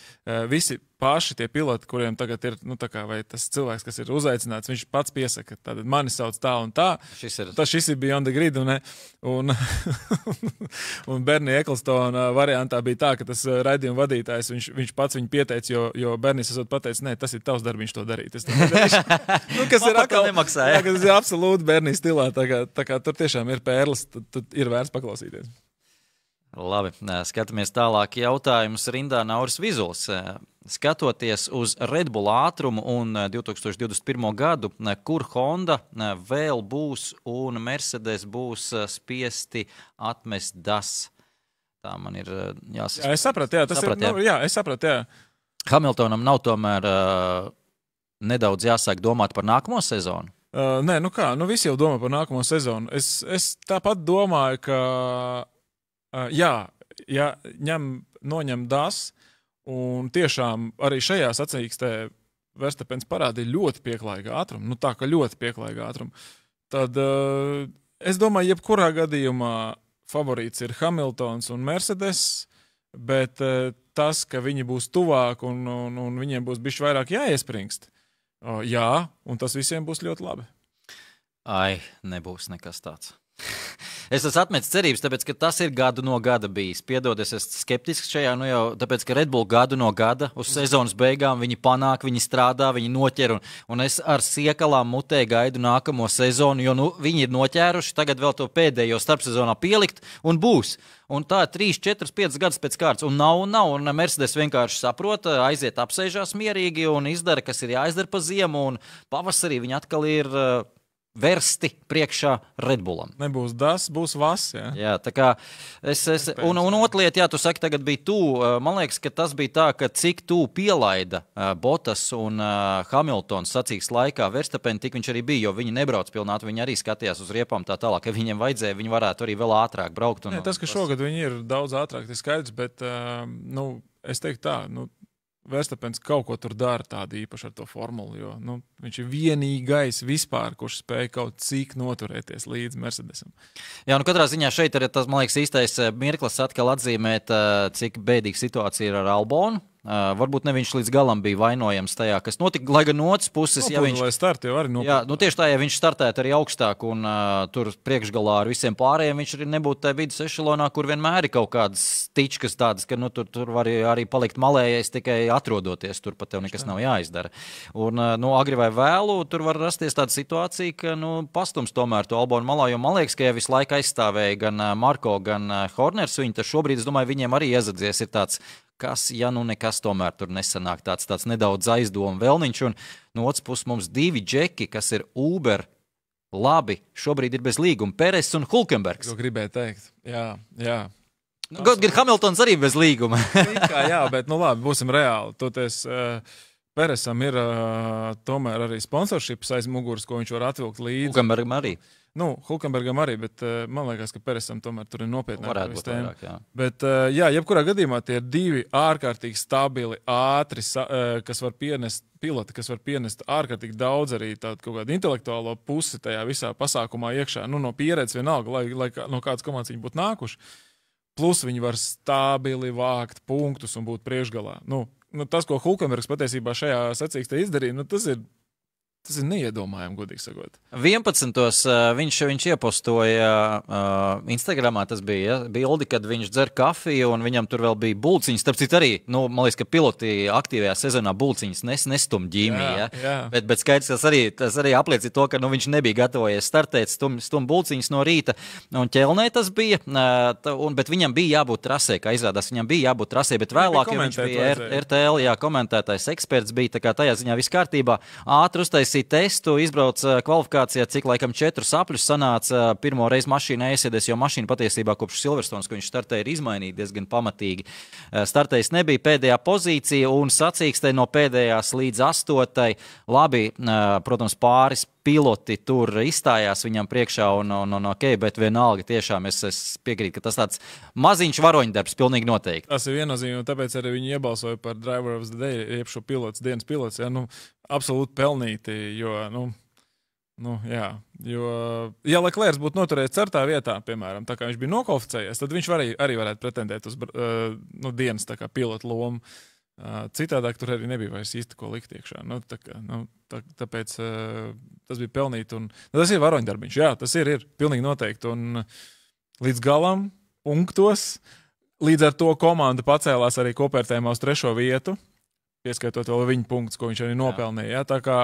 visi paši tie piloti, kuriem tagad ir, vai tas cilvēks, kas ir uzaicināts, viņš pats piesaka, tātad mani sauc tā un tā. Šis ir Beyond the Grid, un Bernie Ecclestone variantā bija tā, ka tas raidījuma vadītājs, viņš pats viņu pieteica, jo Bernies esot pateicis, nē, tas ir tavs darbs, viņš to darīt. Kas ir atkal nemaksāja. Tas ir absolūti Bernies stilā, tā kā tur tiešām ir pērles, tad ir vērts paklausīties. Labi, skatāmies tālāk jautājumus rindā Nauris Vizuls. Skatoties uz Red Bull ātrumu un 2021. gadu, kur Honda vēl būs un Mercedes būs spiesti atmest DAS? Tā man ir jāsaka. Jā, es sapratu, es sapratu, jā. Hamiltonam nav tomēr nedaudz jāsāk domāt par nākamo sezonu? Nē, visi jau domā par nākamo sezonu. Es tāpat domāju, ka noņem DAS, un tiešām arī šajā sacīkstē Verstapens parādīja ļoti pieklājīgu ātrumu, tā kā ļoti pieklājīgu ātrumu. Tad es domāju, jebkurā gadījumā favorīts ir Hamiltons un Mercedes, bet tas, ka viņi būs tuvāk un viņiem būs bišķi vairāk jāiespringst, un tas visiem būs ļoti labi. Nebūs nekas tāds. Es esmu atmetis cerības, tāpēc, ka tas ir gadu no gada bijis. Piedod, es esmu skeptisks šajā, nu jau tāpēc, ka Red Bull gadu no gada uz sezonas beigām viņi panāk, viņi strādā, viņi noķer, un es ar siekalām mutē gaidu nākamo sezonu, jo nu, viņi ir noķēruši, tagad vēl to pēdējo starpsezonā pielikt, un būs. Un tā 3, 4, 5 gadus pēc kārtas, un nav, un Mercedes vienkārši saprot, aiziet apsēžās mierīgi un izdara, kas ir jāizdara pa ziemu, un pavasarī viņi atkal ir versti priekšā Red Bullam. Nebūs das, būs vas, jā. Jā, tā kā un otra lieta, jā, tu saki, tagad bija man liekas, ka tas bija tā, ka cik pielaida Bottas un Hamiltons sacīks laikā Verstappen, tik viņš arī bija, jo viņi nebrauc pilnāt, viņi arī skatījās uz riepām tā tālāk, ja viņiem vajadzēja, viņi varētu arī vēl ātrāk braukt. Nē, tas, ka šogad viņi ir daudz ātrāk, tas skaidrs, bet, es teiktu tā, Verstappens kaut ko tur dara tādu īpašu ar to formulu, jo viņš ir vienīgais vispār, kurš spēja kaut cik noturēties līdz Mercedesam. Jā, katrā ziņā šeit ir tas, man liekas, īstais mirklis atkal atzīmēt, cik bēdīga situācija ir ar Albonu. Varbūt ne viņš līdz galam bija vainojams tajā, kas notika, lai gan no otras puses, ja viņš... starti jau arī nopirkt. Jā, tieši tā, ja viņš startētu arī augstāk un tur priekšgalā ar visiem pārējiem, viņš arī nebūtu tajā vidus ešelonā, kur vienmēr ir kaut kādas stičkas tādas, ka tur var arī palikt malējais tikai atrodoties, tur pat tev nekas nav jāizdara. Un, agri vai vēlu, tur var rasties tāda situācija, ka, pastums tomēr to Albonu malā, jo man liekas, ka ja visu laiku aizstāvēja gan Marko, gan Horners, viņi tas šobrīd, es domāju, viņiem arī iezadzies ir tāds, kas, ja nekas tomēr tur nesanāk, tāds nedaudz aizdomu vēlniņš, un no otras puses mums 2 džeki, kas ir Uber, labi, šobrīd ir bez līguma, Peres un Hulkenbergs. Ko gribēju teikt, jā. Gan Hamiltons arī bez līguma. Jā, bet, labi, būsim reāli, toties Peresam ir tomēr arī sponsorships aiz muguras, ko viņš var atvilkt līdzi. Hulkenbergam arī. Hulkenbergam arī, bet man liekas, ka Peresam tomēr tur ir nopietnāk. Varētu būt vairāk, jā. Bet, jebkurā gadījumā tie ir 2 ārkārtīgi stabili, ātri, kas var pienest piloti, kas var pienest ārkārtīgi daudz arī tādu kaut kādu intelektuālo pusi tajā visā pasākumā iekšā. No pieredzes vienalga, lai no kādas komandas viņi būtu nākuši. Plus viņi var stabili vākt punktus un būt priekšgalā. Tas, ko Hulkenbergs patiesībā šajā sacīkstē izdarīja, tas ir neiedomājami, godīgi sakot. 11. Viņš iepostoja Instagramā, tas bija bildi, kad viņš dzer kafiju, un viņam tur vēl bija bulciņas. Starp citu arī, man liekas, ka piloti aktīvajā sezonā bulciņas nestum ģīmī, jā. Bet skaidrs, tas arī apliecina to, ka viņš nebija gatavojies startēt, stum bulciņas no rīta, un ķelnē tas bija, bet viņam bija jābūt trasē, kā izrādās, viņam bija jābūt trasē, bet vēlāk, jo viņš bija RTL, komentētais eksperts, bija tā kā tajā ziņā viss kārtībā, ātri uztaisīja testu, izbrauc kvalifikācijā, cik laikam 4 sapļus sanāca pirmo reizi mašīnā iesēdies, jo mašīna patiesībā kopš Silverstones, ko viņš startēja, ir izmainīta diezgan pamatīgi. Startējis nebija pēdējā pozīcija un sacīkstē no pēdējās līdz 8. Labi, protams, pāris piloti tur izstājās viņam priekšā un ok, bet vienalga tiešām es piekrītu, ka tas tāds maziņš varoņdarbs pilnīgi noteikti. Tas ir viennozīmīgi, un tāpēc arī viņi iebalsoja par Driver of the Day, jeb šo dienas pilots, absolūti pelnīti, jo, ja Leclercs būtu noturējis 4. vietā, piemēram, tā kā viņš bija nokvalificējies, tad viņš arī varētu pretendēt uz dienas tā kā pilotu lomu. Citādāk tur arī nebija vairs īsti ko likt iekšā. Tāpēc tas bija pelnīti. Tas ir varoņdarbiņš, jā, tas ir pilnīgi noteikti. Un līdz galam, punktos, līdz ar to komanda pacēlās arī kopvērtējumā uz 3. vietu. Pieskaitot vēl viņa punktus, ko viņš arī nopelnīja. Tā kā,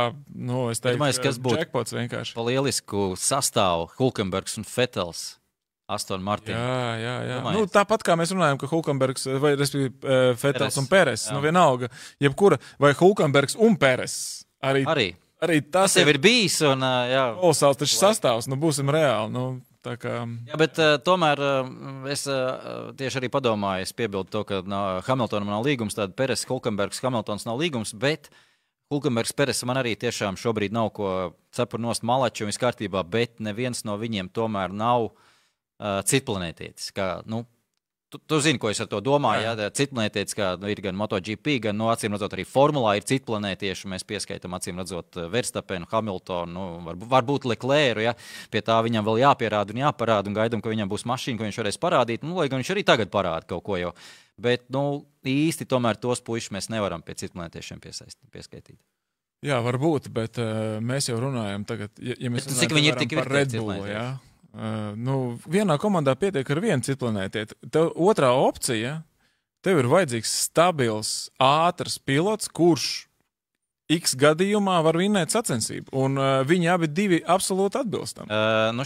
es teiktu, jackpots vienkārši. Pa lielisku sastāvu Hulkenbergs un Vettels, Aston Martin. Jā. Tāpat kā mēs runājam, ka Hulkenbergs vai Vettels un Peres, vienalga, jebkura, vai Hulkenbergs un Peres. Arī tas jau ir bijis. Kolosāls taču sastāvs, būsim reāli. Jā, bet tomēr es tieši arī padomāju, es piebildu to, ka Hamiltonam nav līgums, tāda Peres, Hulkenbergs, Hamiltons nav līgums, bet Hulkenbergs, Peres man arī tiešām šobrīd nav ko cepur nost malaču un viss kārtībā, bet neviens no viņiem tomēr nav citplanētietis. Tu zini, ko es ar to domāju. Citplanētietis, kā ir gan MotoGP, gan acīm redzot arī Formulā ir citplanētieši. Mēs pieskaitam acīm redzot Verstappenu, Hamiltonu, varbūt Leclercu. Ja? Pie tā viņam vēl jāpierāda un jāparāda un gaidam, ka viņam būs mašīna, ko viņš varēs parādīt. Lai gan viņš arī tagad parāda kaut ko jau. Bet īsti tomēr tos puišus mēs nevaram pie citplanētiešiem pieskaitīt. Jā, varbūt, bet mēs jau runājam tagad, ja mēs runājam par Red Bull, Vienā komandā pietiek ar vienu citplanētieti. Tev otrā opcija, tev ir vajadzīgs stabils, ātrs pilots, kurš X gadījumā var vinnēt sacensību, un viņi abi divi absolūti atbilstam.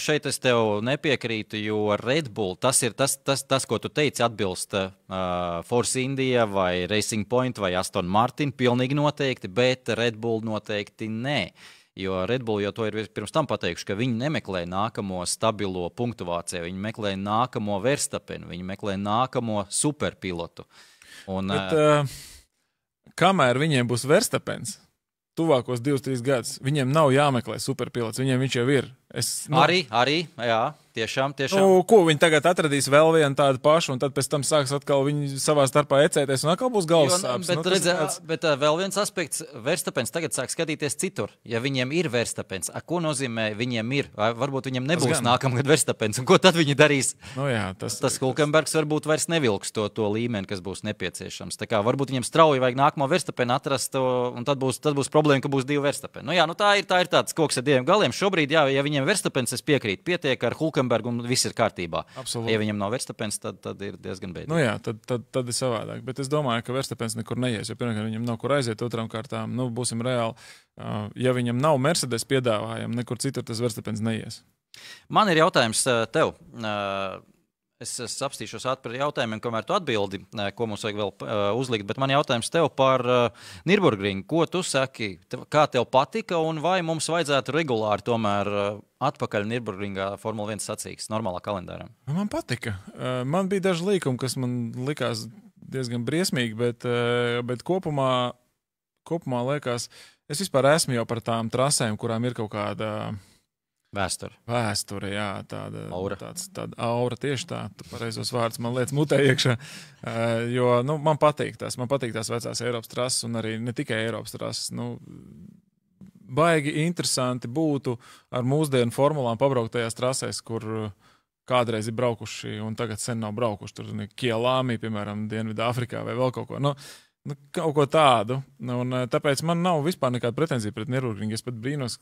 Šeit es tev nepiekrītu, jo Red Bull, tas ir tas, ko tu teici, atbilst Force India vai Racing Point vai Aston Martin, pilnīgi noteikti, bet Red Bull noteikti nē. Jo Red Bull jau to ir pirms tam pateikuši, ka viņi nemeklē nākamo stabilo punktuāciju, viņi meklē nākamo Verstapenu, viņi meklē nākamo superpilotu. Bet, kamēr viņiem būs Verstapens, tuvākos 2-3 gadus, viņiem nav jāmeklē superpilots, viņiem viņš jau ir. Arī, jā, tiešām. Ko viņi tagad atradīs vēl vienu tādu pašu, un tad pēc tam sāks atkal viņi savā starpā ecēties, un atkal būs galvas sāpes. Bet vēl viens aspekts, Verstapens tagad sāk skatīties citur. Ja viņiem ir Verstapens, ko nozīmē viņiem ir? Varbūt viņiem nebūs nākamgad Verstapens, un ko tad viņi darīs? Tas Hulkenbergs varbūt vairs nevilks to līmeni, kas būs nepieciešams. Tā kā varbūt viņiem strauji vajag nākamo Verstapenu atrast, un tad būs problēma, ka būs 2 Verstapeni. Tā ir tāds koks ar 2 galiem. Šobrīd, ja viņiem Verstapens, es piekrītu, pietiek ar Hulkenbergu un viss ir kārtībā. Absolūti. Ja viņam nav Verstapens, tad ir diezgan bēdīgi. Tad ir savādāk. Bet es domāju, ka Verstapens nekur neies, jo pirmkārt viņam nav kur aiziet, otrām kārtām, būsim reāli. Ja viņam nav Mercedes piedāvājumu, nekur citur tas Verstapens neies. Man ir jautājums tev. Es apstīšos ātri par jautājumiem, kamēr tu atbildi, ko mums vajag vēl uzlikt, bet man jautājums tev par Nürburgringu. Ko tu saki, kā tev patika, un vai mums vajadzētu regulāri tomēr atpakaļ Nürburgringā Formula 1 sacīks, normālā kalendārā? Man patika. Man bija daži līkumi, kas man likās diezgan briesmīgi, bet kopumā liekas, es vispār esmu jau par tām trasēm, kurām ir kaut kāda... Vēsture, jā, tāda aura, tieši tā, tu pareizos vārdus man lietas mutē iekšā, jo, man patīk tās vecās Eiropas trases, un arī ne tikai Eiropas trases, baigi interesanti būtu ar mūsdienu formulām pabraukt tajās trasēs, kur kādreiz ir braukuši, un tagad sen nav braukuši, tur Kielāmī, piemēram, Dienvidāfrikā vai vēl kaut ko, kaut ko tādu, un tāpēc man nav vispār nekāda pretenzija pret Nürburgringu. Es pat brīnos,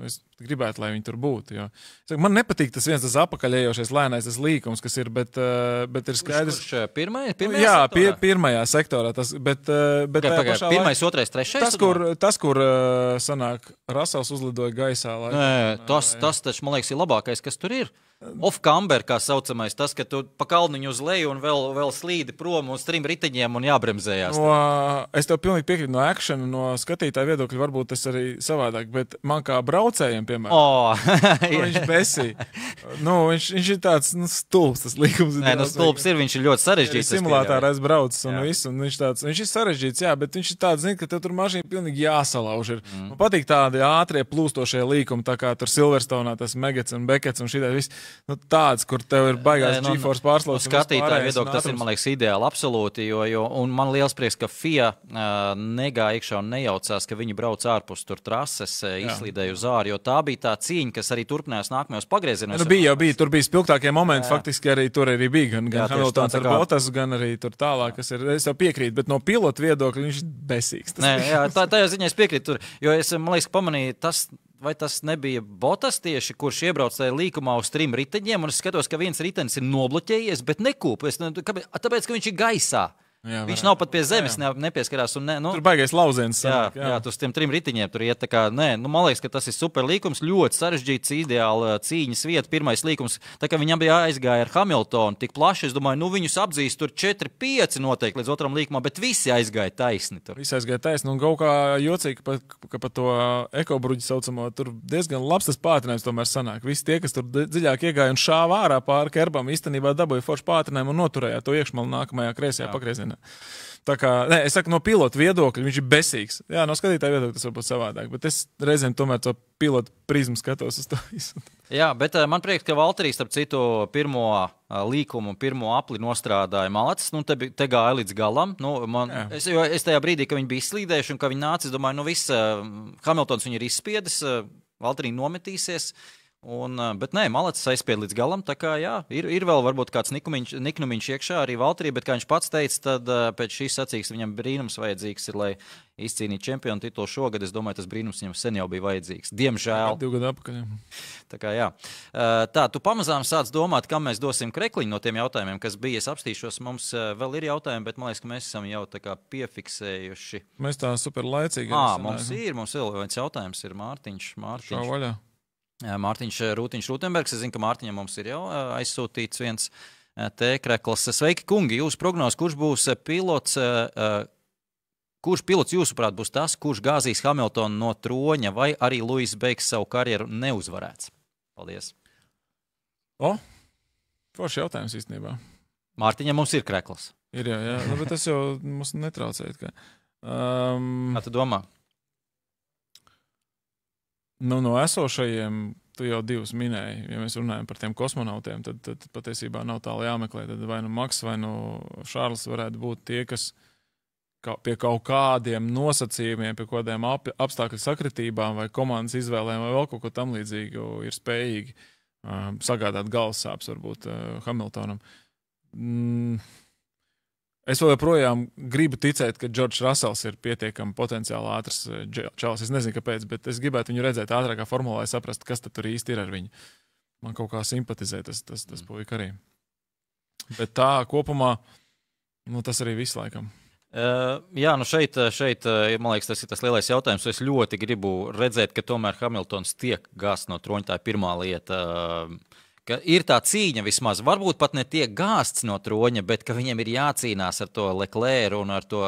es gribētu, lai viņi tur būtu. Jo. Man nepatīk tas viens tas apakaļējošais lēnais tas līkums, kas ir, bet ir skaidrs. Kurš pirmajā sektorā? Pirmajā sektorā. Pirmais, otrais, trešais? Tas, kur sanāk, Rasels uzlidoja gaisā. Tas taču, man liekas, ir labākais, kas tur ir. Off-camber, kā saucamais, tas, ka tu pa kalniņu uz leju un vēl slīdi prom uz 3 riteņiem un jābremzējās. Es tev pilnīgi piekrītu no akšana, no skatītāja viedokļa, varbūt tas arī savādāk, bet man kā braucējiem, piemēram, viņš besīja. Viņš ir tāds stulbs, tas līkums. Stulbs ir, viņš ir ļoti sarežģīts. Simulātā aizbraucis un viss, un viņš ir sarežģīts, jā, bet viņš ir tāds, ka tev tur mašīna pilnīgi jāsalauž ir. Man patīk tādi ātrie plūstošie līkumi, tā kā tur Silverstone'ā tas Megats un Bekets un šitai viss. Tāds, kur tev ir baigās GeForce pārslaucas. Skatītāju viedokļi, tas ir, man liekas, ideāli absolūti, un man liels prieks, ka FIA negāja iekšā un nejaucās, ka viņi brauc ārpus tur trases, izslīdēja uz āru, jo tā bija tā cīņa, kas arī turpinājās nākamajos pagriezienos. Tur bija spilgtākie momenti, faktiski arī tur arī bija, gan Hamiltons ar Bottas, gan arī tur tālāk, kas ir, es jau piekrītu, bet no pilota viedokļa viņš ir besīgs. Tajā ziņā es piekrītu tur, jo es, man liekas, pamanīju tas, vai tas nebija Bottas tieši, kurš iebrauc tajā līkumā uz 3 riteņiem, un es skatos, ka viens ritenis ir nobloķējies, bet nekūp, tāpēc, ka viņš ir gaisā. Viņš nav pat pie zemes, nepieskarās. Tur baigais lauziens. Jā, tu uz tiem 3 ritiņiem tur iet. Man liekas, ka tas ir super līkums, ļoti sarežģīts, ideāli cīņas vieta. Pirmais līkums, tā kā viņi abi aizgāja ar Hamiltonu tik plaši, es domāju, viņus apdzīs tur 4-5 noteikti līdz otram līkumam, bet visi aizgāja taisni. Visi aizgāja taisni, un kaut kā jocīgi, ka pa to ekobruģi saucamo, tur diezgan labs tas pātrinājums tomēr sanāk. Visi tie, kas tur dziļāk iegāja un šāva ārā pāri kerbam, īstenībā dabūja foršu pātrinājumu un noturēja to iekšmalu nākamajā kreisajā pagriezienā. Tā kā, es saku, no pilota viedokļa viņš ir besīgs. Jā, no skatītāja viedokļa tas varbūt savādāk, bet es reizēm tomēr to pilotu prizmu skatos uz to visu. Jā, bet man prieks, ka Valterī, starp citu, pirmo līkumu, pirmo apli nostrādāja malacis, te gāja līdz galam. Es tajā brīdī, ka viņi bija izslīdējuši un ka viņi nāca, es domāju, viss Hamiltons viņu ir izspiedis, Valterī nometīsies. Bet nē, Malacis aizspied līdz galam, tā kā jā, ir vēl varbūt kāds niknumiņš iekšā arī Valtrī, bet kā viņš pats teica, tad pēc šīs sacīkstes viņam brīnums vajadzīgs ir, lai izcīnītu čempionu titulu šogad. Es domāju, tas brīnums viņam sen jau bija vajadzīgs. Diemžēl. 2 gadu apakaļ. Tā kā jā. Tā, tu pamazām sāc domāt, kam mēs dosim krekliņu no tiem jautājumiem, kas bija. Es apstīšos, mums vēl ir jautājumi, bet man liekas, ka mēs esam jau tā kā piefiksējuši. Mēs tā super laicīgi. Mums vēl viens jautājums ir Mārtiņš. Šā vaļā. Mārtiņš Rūtenbergs. Es zinu, ka Mārtiņam mums ir jau aizsūtīts viens T-krekls. Sveiki, kungi! Jūsu prognozes, kurš būs pilots? Kurš pilots jūsuprāt būs tas, kurš gāzīs Hamiltonu no troņa, vai arī Luis beigs savu karjeru neuzvarēts? Paldies! Forši jautājums īstenībā. Mārtiņam mums ir krekls. Ir jā. Bet tas jau mums netraucēt. Kā tu domā? No esošajiem, tu jau 2 minēji, ja mēs runājam par tiem kosmonautiem, tad patiesībā nav tālu jāmeklē. Tad vai nu Maks, vai nu Šārls varētu būt tie, kas pie kaut kādiem nosacījumiem, pie kādiem apstākļu sakritībām vai komandas izvēlēm vai vēl kaut ko tam līdzīgu ir spējīgi sagādāt galvassāpes varbūt Hamiltonam. Es vēl joprojām gribu ticēt, ka Džordžs Rasels ir pietiekami potenciāli ātrs čalis. Es nezinu, kāpēc, bet es gribētu viņu redzēt ātrākā formulā, lai saprastu, kas tad tur īsti ir ar viņu. Man kaut kā simpatizē tas puika arī. Bet tā kopumā, tas arī viss laikam. Jā, šeit, man liekas, tas ir tas lielais jautājums. Es ļoti gribu redzēt, ka tomēr Hamiltons tiek gāsts no troņa. Tā ir pirmā lieta. Ka ir tā cīņa vismaz, varbūt pat ne tiek gāsts no troņa, bet ka viņam ir jācīnās ar to Leclerc un ar to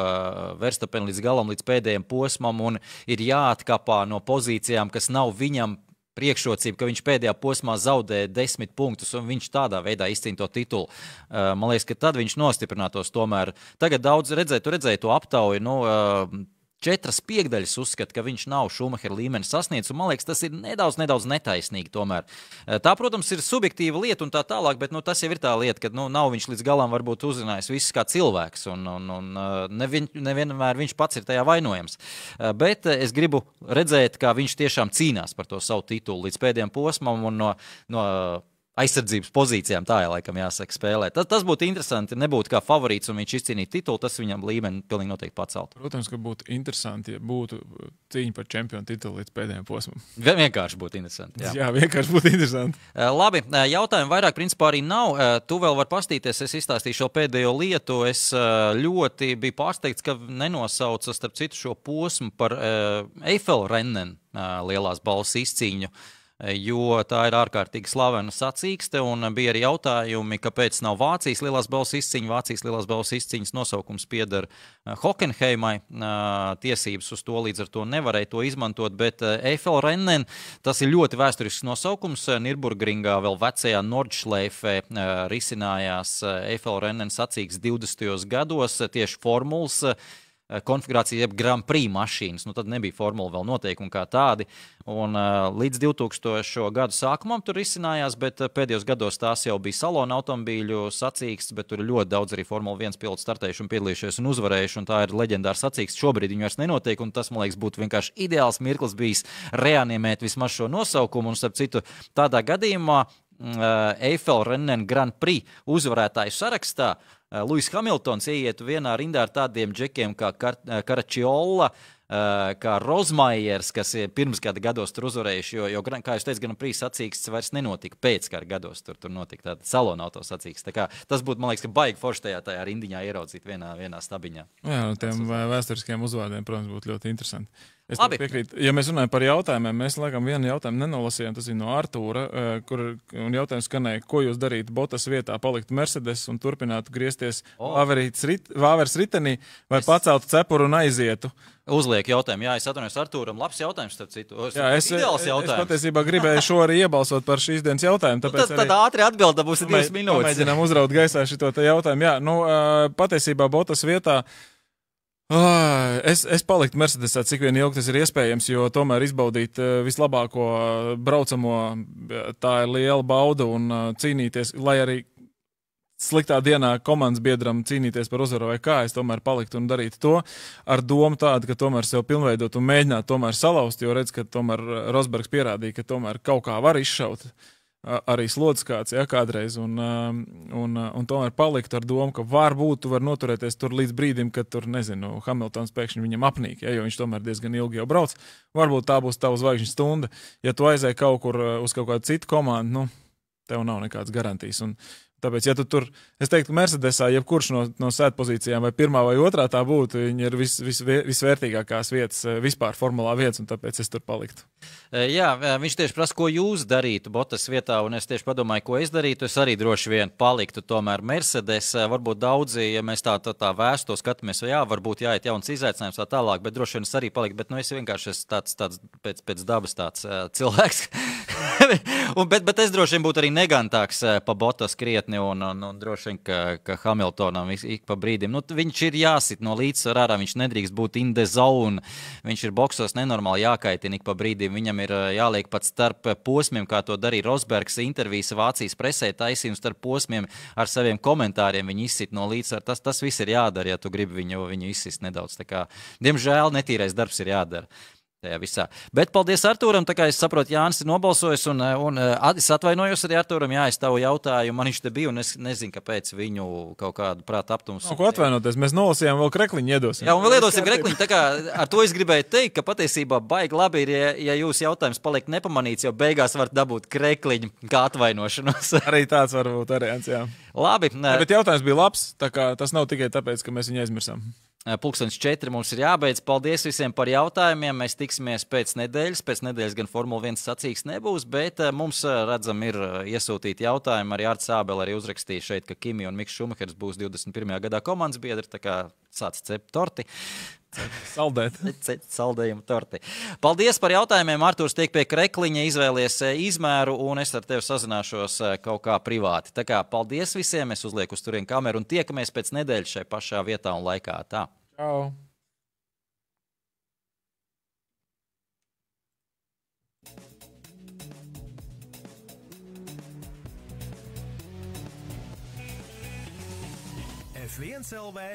Verstappenu līdz galam, līdz pēdējiem posmam, un ir jāatkapā no pozīcijām, kas nav viņam priekšrocība, ka viņš pēdējā posmā zaudē 10 punktus, un viņš tādā veidā izcīna to titulu. Man liekas, ka tad viņš nostiprinātos tomēr. Tagad daudz redzēja to aptauju, 4/5 uzskata, ka viņš nav Šumahera līmeni sasniedzis, un man liekas, tas ir nedaudz netaisnīgi tomēr. Tā, protams, ir subjektīva lieta un tā tālāk, bet tas jau ir tā lieta, ka nav viņš līdz galam varbūt uzrunājis visus kā cilvēks, un nevienmēr viņš pats ir tajā vainojams. Bet es gribu redzēt, kā viņš tiešām cīnās par to savu titulu līdz pēdējiem posmam un no aizsardzības pozīcijām, tā laikam jāsaka spēlē. Tas būtu interesanti, nebūtu kā favorīts un viņš izcīnītu titulu, tas viņam līmeni pilnīgi noteikti pacelt. Protams, ka būtu interesanti, ja būtu cīņa par čempionu titulu līdz pēdējiem posmam. Vienkārši būtu interesanti. Jā, vienkārši būtu interesanti. Labi, jautājumu vairāk principā arī nav. Tu vēl vari pastīties, es izstāstīšu šo pēdējo lietu. Es ļoti biju pārsteigts, ka nenosauca starp citu šo posmu par Eifelrennen lielās balvas izcīņu. Jo tā ir ārkārtīgi slavena sacīkste, un bija arī jautājumi, kāpēc nav Vācijas lielās balvas izcīņa. Vācijas lielās balvas izcīņas nosaukums pieder Hockenheimai, tiesības uz to līdz ar to nevarēja to izmantot, bet Eifelrennen, tas ir ļoti vēsturisks nosaukums. Nürburgringā vēl vecajā Nordschleifē risinājās Eifelrennen sacīkstes 20. gados, tieši formulas konfigurācija, jeb Grand Prix mašīnas. Tad nebija formula vēl noteikumi kā tādi. Un līdz 2000. gadu sākumam tur risinājās, bet pēdējos gados tās jau bija salona automobīļu sacīkstes, bet tur ir ļoti daudz arī Formula 1 pilotu startējuši un piedalījušies un uzvarējuši, un tā ir leģendāra sacīkstes. Šobrīd viņi vairs nenotiek, un tas, man liekas, būtu vienkārši ideāls mirklis bijis reanimēt vismaz šo nosaukumu, un starp citu tādā gadījumā Eifelrennen Grand Prix uzvarētāju sarakstā Luis Hamiltons ieietu vienā rindā ar tādiem džekiem kā Karačiola, kā Rozmaiers, kas pirms gada gados tur uzvarējuši, jo kā jūs teicat, Grand Prix sacīkstes vairs nenotika pēc kara gados, tur notika tāda salona auto sacīkstes. Tā kā tas būtu, man liekas, ka baigi forši tajā rindiņā ieraudzīt vienā stabiņā. Jā, tiem vēsturiskiem uzvārdiem, protams, būtu ļoti interesanti. Es piekrītu. Ja mēs runājam par jautājumiem, mēs laikam vienu jautājumu nenolasījām, tas ir no Artūra, un jautājums skanēja, ko jūs darītu Bottas vietā, palikt Mercedes un turpinātu griezties Vāvers ritenī, vai paceltu cepuru un aizietu? Uzliek jautājumu. Jā, es atvainojos Artūram. Labs jautājums, starp citu. Es patiesībā gribēju šo arī iebalsot par šīs dienas jautājumu. Tad ātri atbilda būs 2 minūtes. Pamēģinām uzraut gaisā šito jautājumu. Jā, patiesībā Bottas vietā es paliktu Mercedesā, cik vien ilgi tas ir iespējams, jo tomēr izbaudīt vislabāko braucamo, tā ir liela bauda un cīnīties, lai arī sliktā dienā komandas biedram cīnīties par uzvaru vai kā, es tomēr paliktu un darītu to ar domu tādu, ka tomēr sev pilnveidot un mēģināt tomēr salauzt, jo redz, ka tomēr Rosbergs pierādīja, ka tomēr kaut kā var izšaut arī slodzes kāds, ja, kādreiz, un tomēr palikt ar domu, ka varbūt tu var noturēties tur līdz brīdim, kad tur, nezinu, Hamiltons pēkšņi viņam apnīk, ja, jo viņš tomēr diezgan ilgi jau brauc. Varbūt tā būs tava zvaigžņu stunda. Ja tu aizēji kaut kur uz kaut kādu citu komandu, nu, tev nav nekādas garantijas. Un tāpēc, ja tu tur, es teiktu, Mercedesā, jebkurš no sēdpozīcijām vai pirmā vai otrā tā būtu, viņi ir visvērtīgākās vietas, vispār formulā vietas, un tāpēc es tur paliktu. Jā, viņš tieši prasa, ko jūs darītu Bottas vietā, un es tieši padomāju, ko es darītu. Es arī droši vien paliktu tomēr Mercedes. Varbūt daudzi, ja mēs tā vēsto skatāmies, jā, varbūt jāiet jauns izaicinājums tā tālāk, bet droši vien es arī paliktu, bet nu es vienkārši esmu tāds pēc dabas tāds cilvēks. bet es droši vien būtu arī negantāks pa Bottas krietni, un droši vien, ka Hamiltonam ik pa brīdim, nu, viņš ir jāsit no līdzsvara ārā, viņš nedrīkst būt in the zone, viņš ir boksos nenormāli jākaitina ik pa brīdim, viņam ir jāliek pat starp posmiem, kā to darīja Rosbergs intervijas Vācijas presē, taisījums starp posmiem ar saviem komentāriem, viņi izsit no līdzsvara, tas viss ir jādara, ja tu gribi viņu izsist nedaudz, tā kā, diemžēl netīrais darbs ir jādara. Visā. Bet paldies Artūram, tā kā es saprotu, Jānis ir nobalsojis, un es atvainojos arī Artūram, jā, es tavu jautājumu, man viņš te bija, un es nezinu, kāpēc viņu kaut kādu prātu aptums. Ko atvainoties, mēs nolasījām, vēl krekliņu iedosim. Jā, un vēl iedosim krekliņu, tā kā ar to es gribēju teikt, ka patiesībā baigi labi ir, ja jūs jautājums paliek nepamanīts, jo beigās var dabūt krekliņu kā atvainošanos. Arī tāds var būt variants, jā. Labi. Bet jautājums bija labs, tā kā tas nav tikai tāpēc, ka mēs viņu aizmirsām. 4:00 mums ir jābeidz. Paldies visiem par jautājumiem. Mēs tiksimies pēc nedēļas gan Formula 1 sacīks nebūs, bet mums, redzam, ir iesūtīti jautājumi. Arī Arts Ābele arī uzrakstīja šeit, ka Kimi un Miks Šumahers būs 21. gadā komandas biedri, tā kā sāc cept torti. Saldējumu torti. Paldies par jautājumiem. Artūrs tiek pie krekliņa, izvēlies izmēru, un es ar tevi sazināšos kaut kā privāti. Tā kā paldies visiem, es uzlieku uz turien kameru un tiekamies pēc nedēļas šai pašā vietā un laikā. Tā. Čau. F1 LV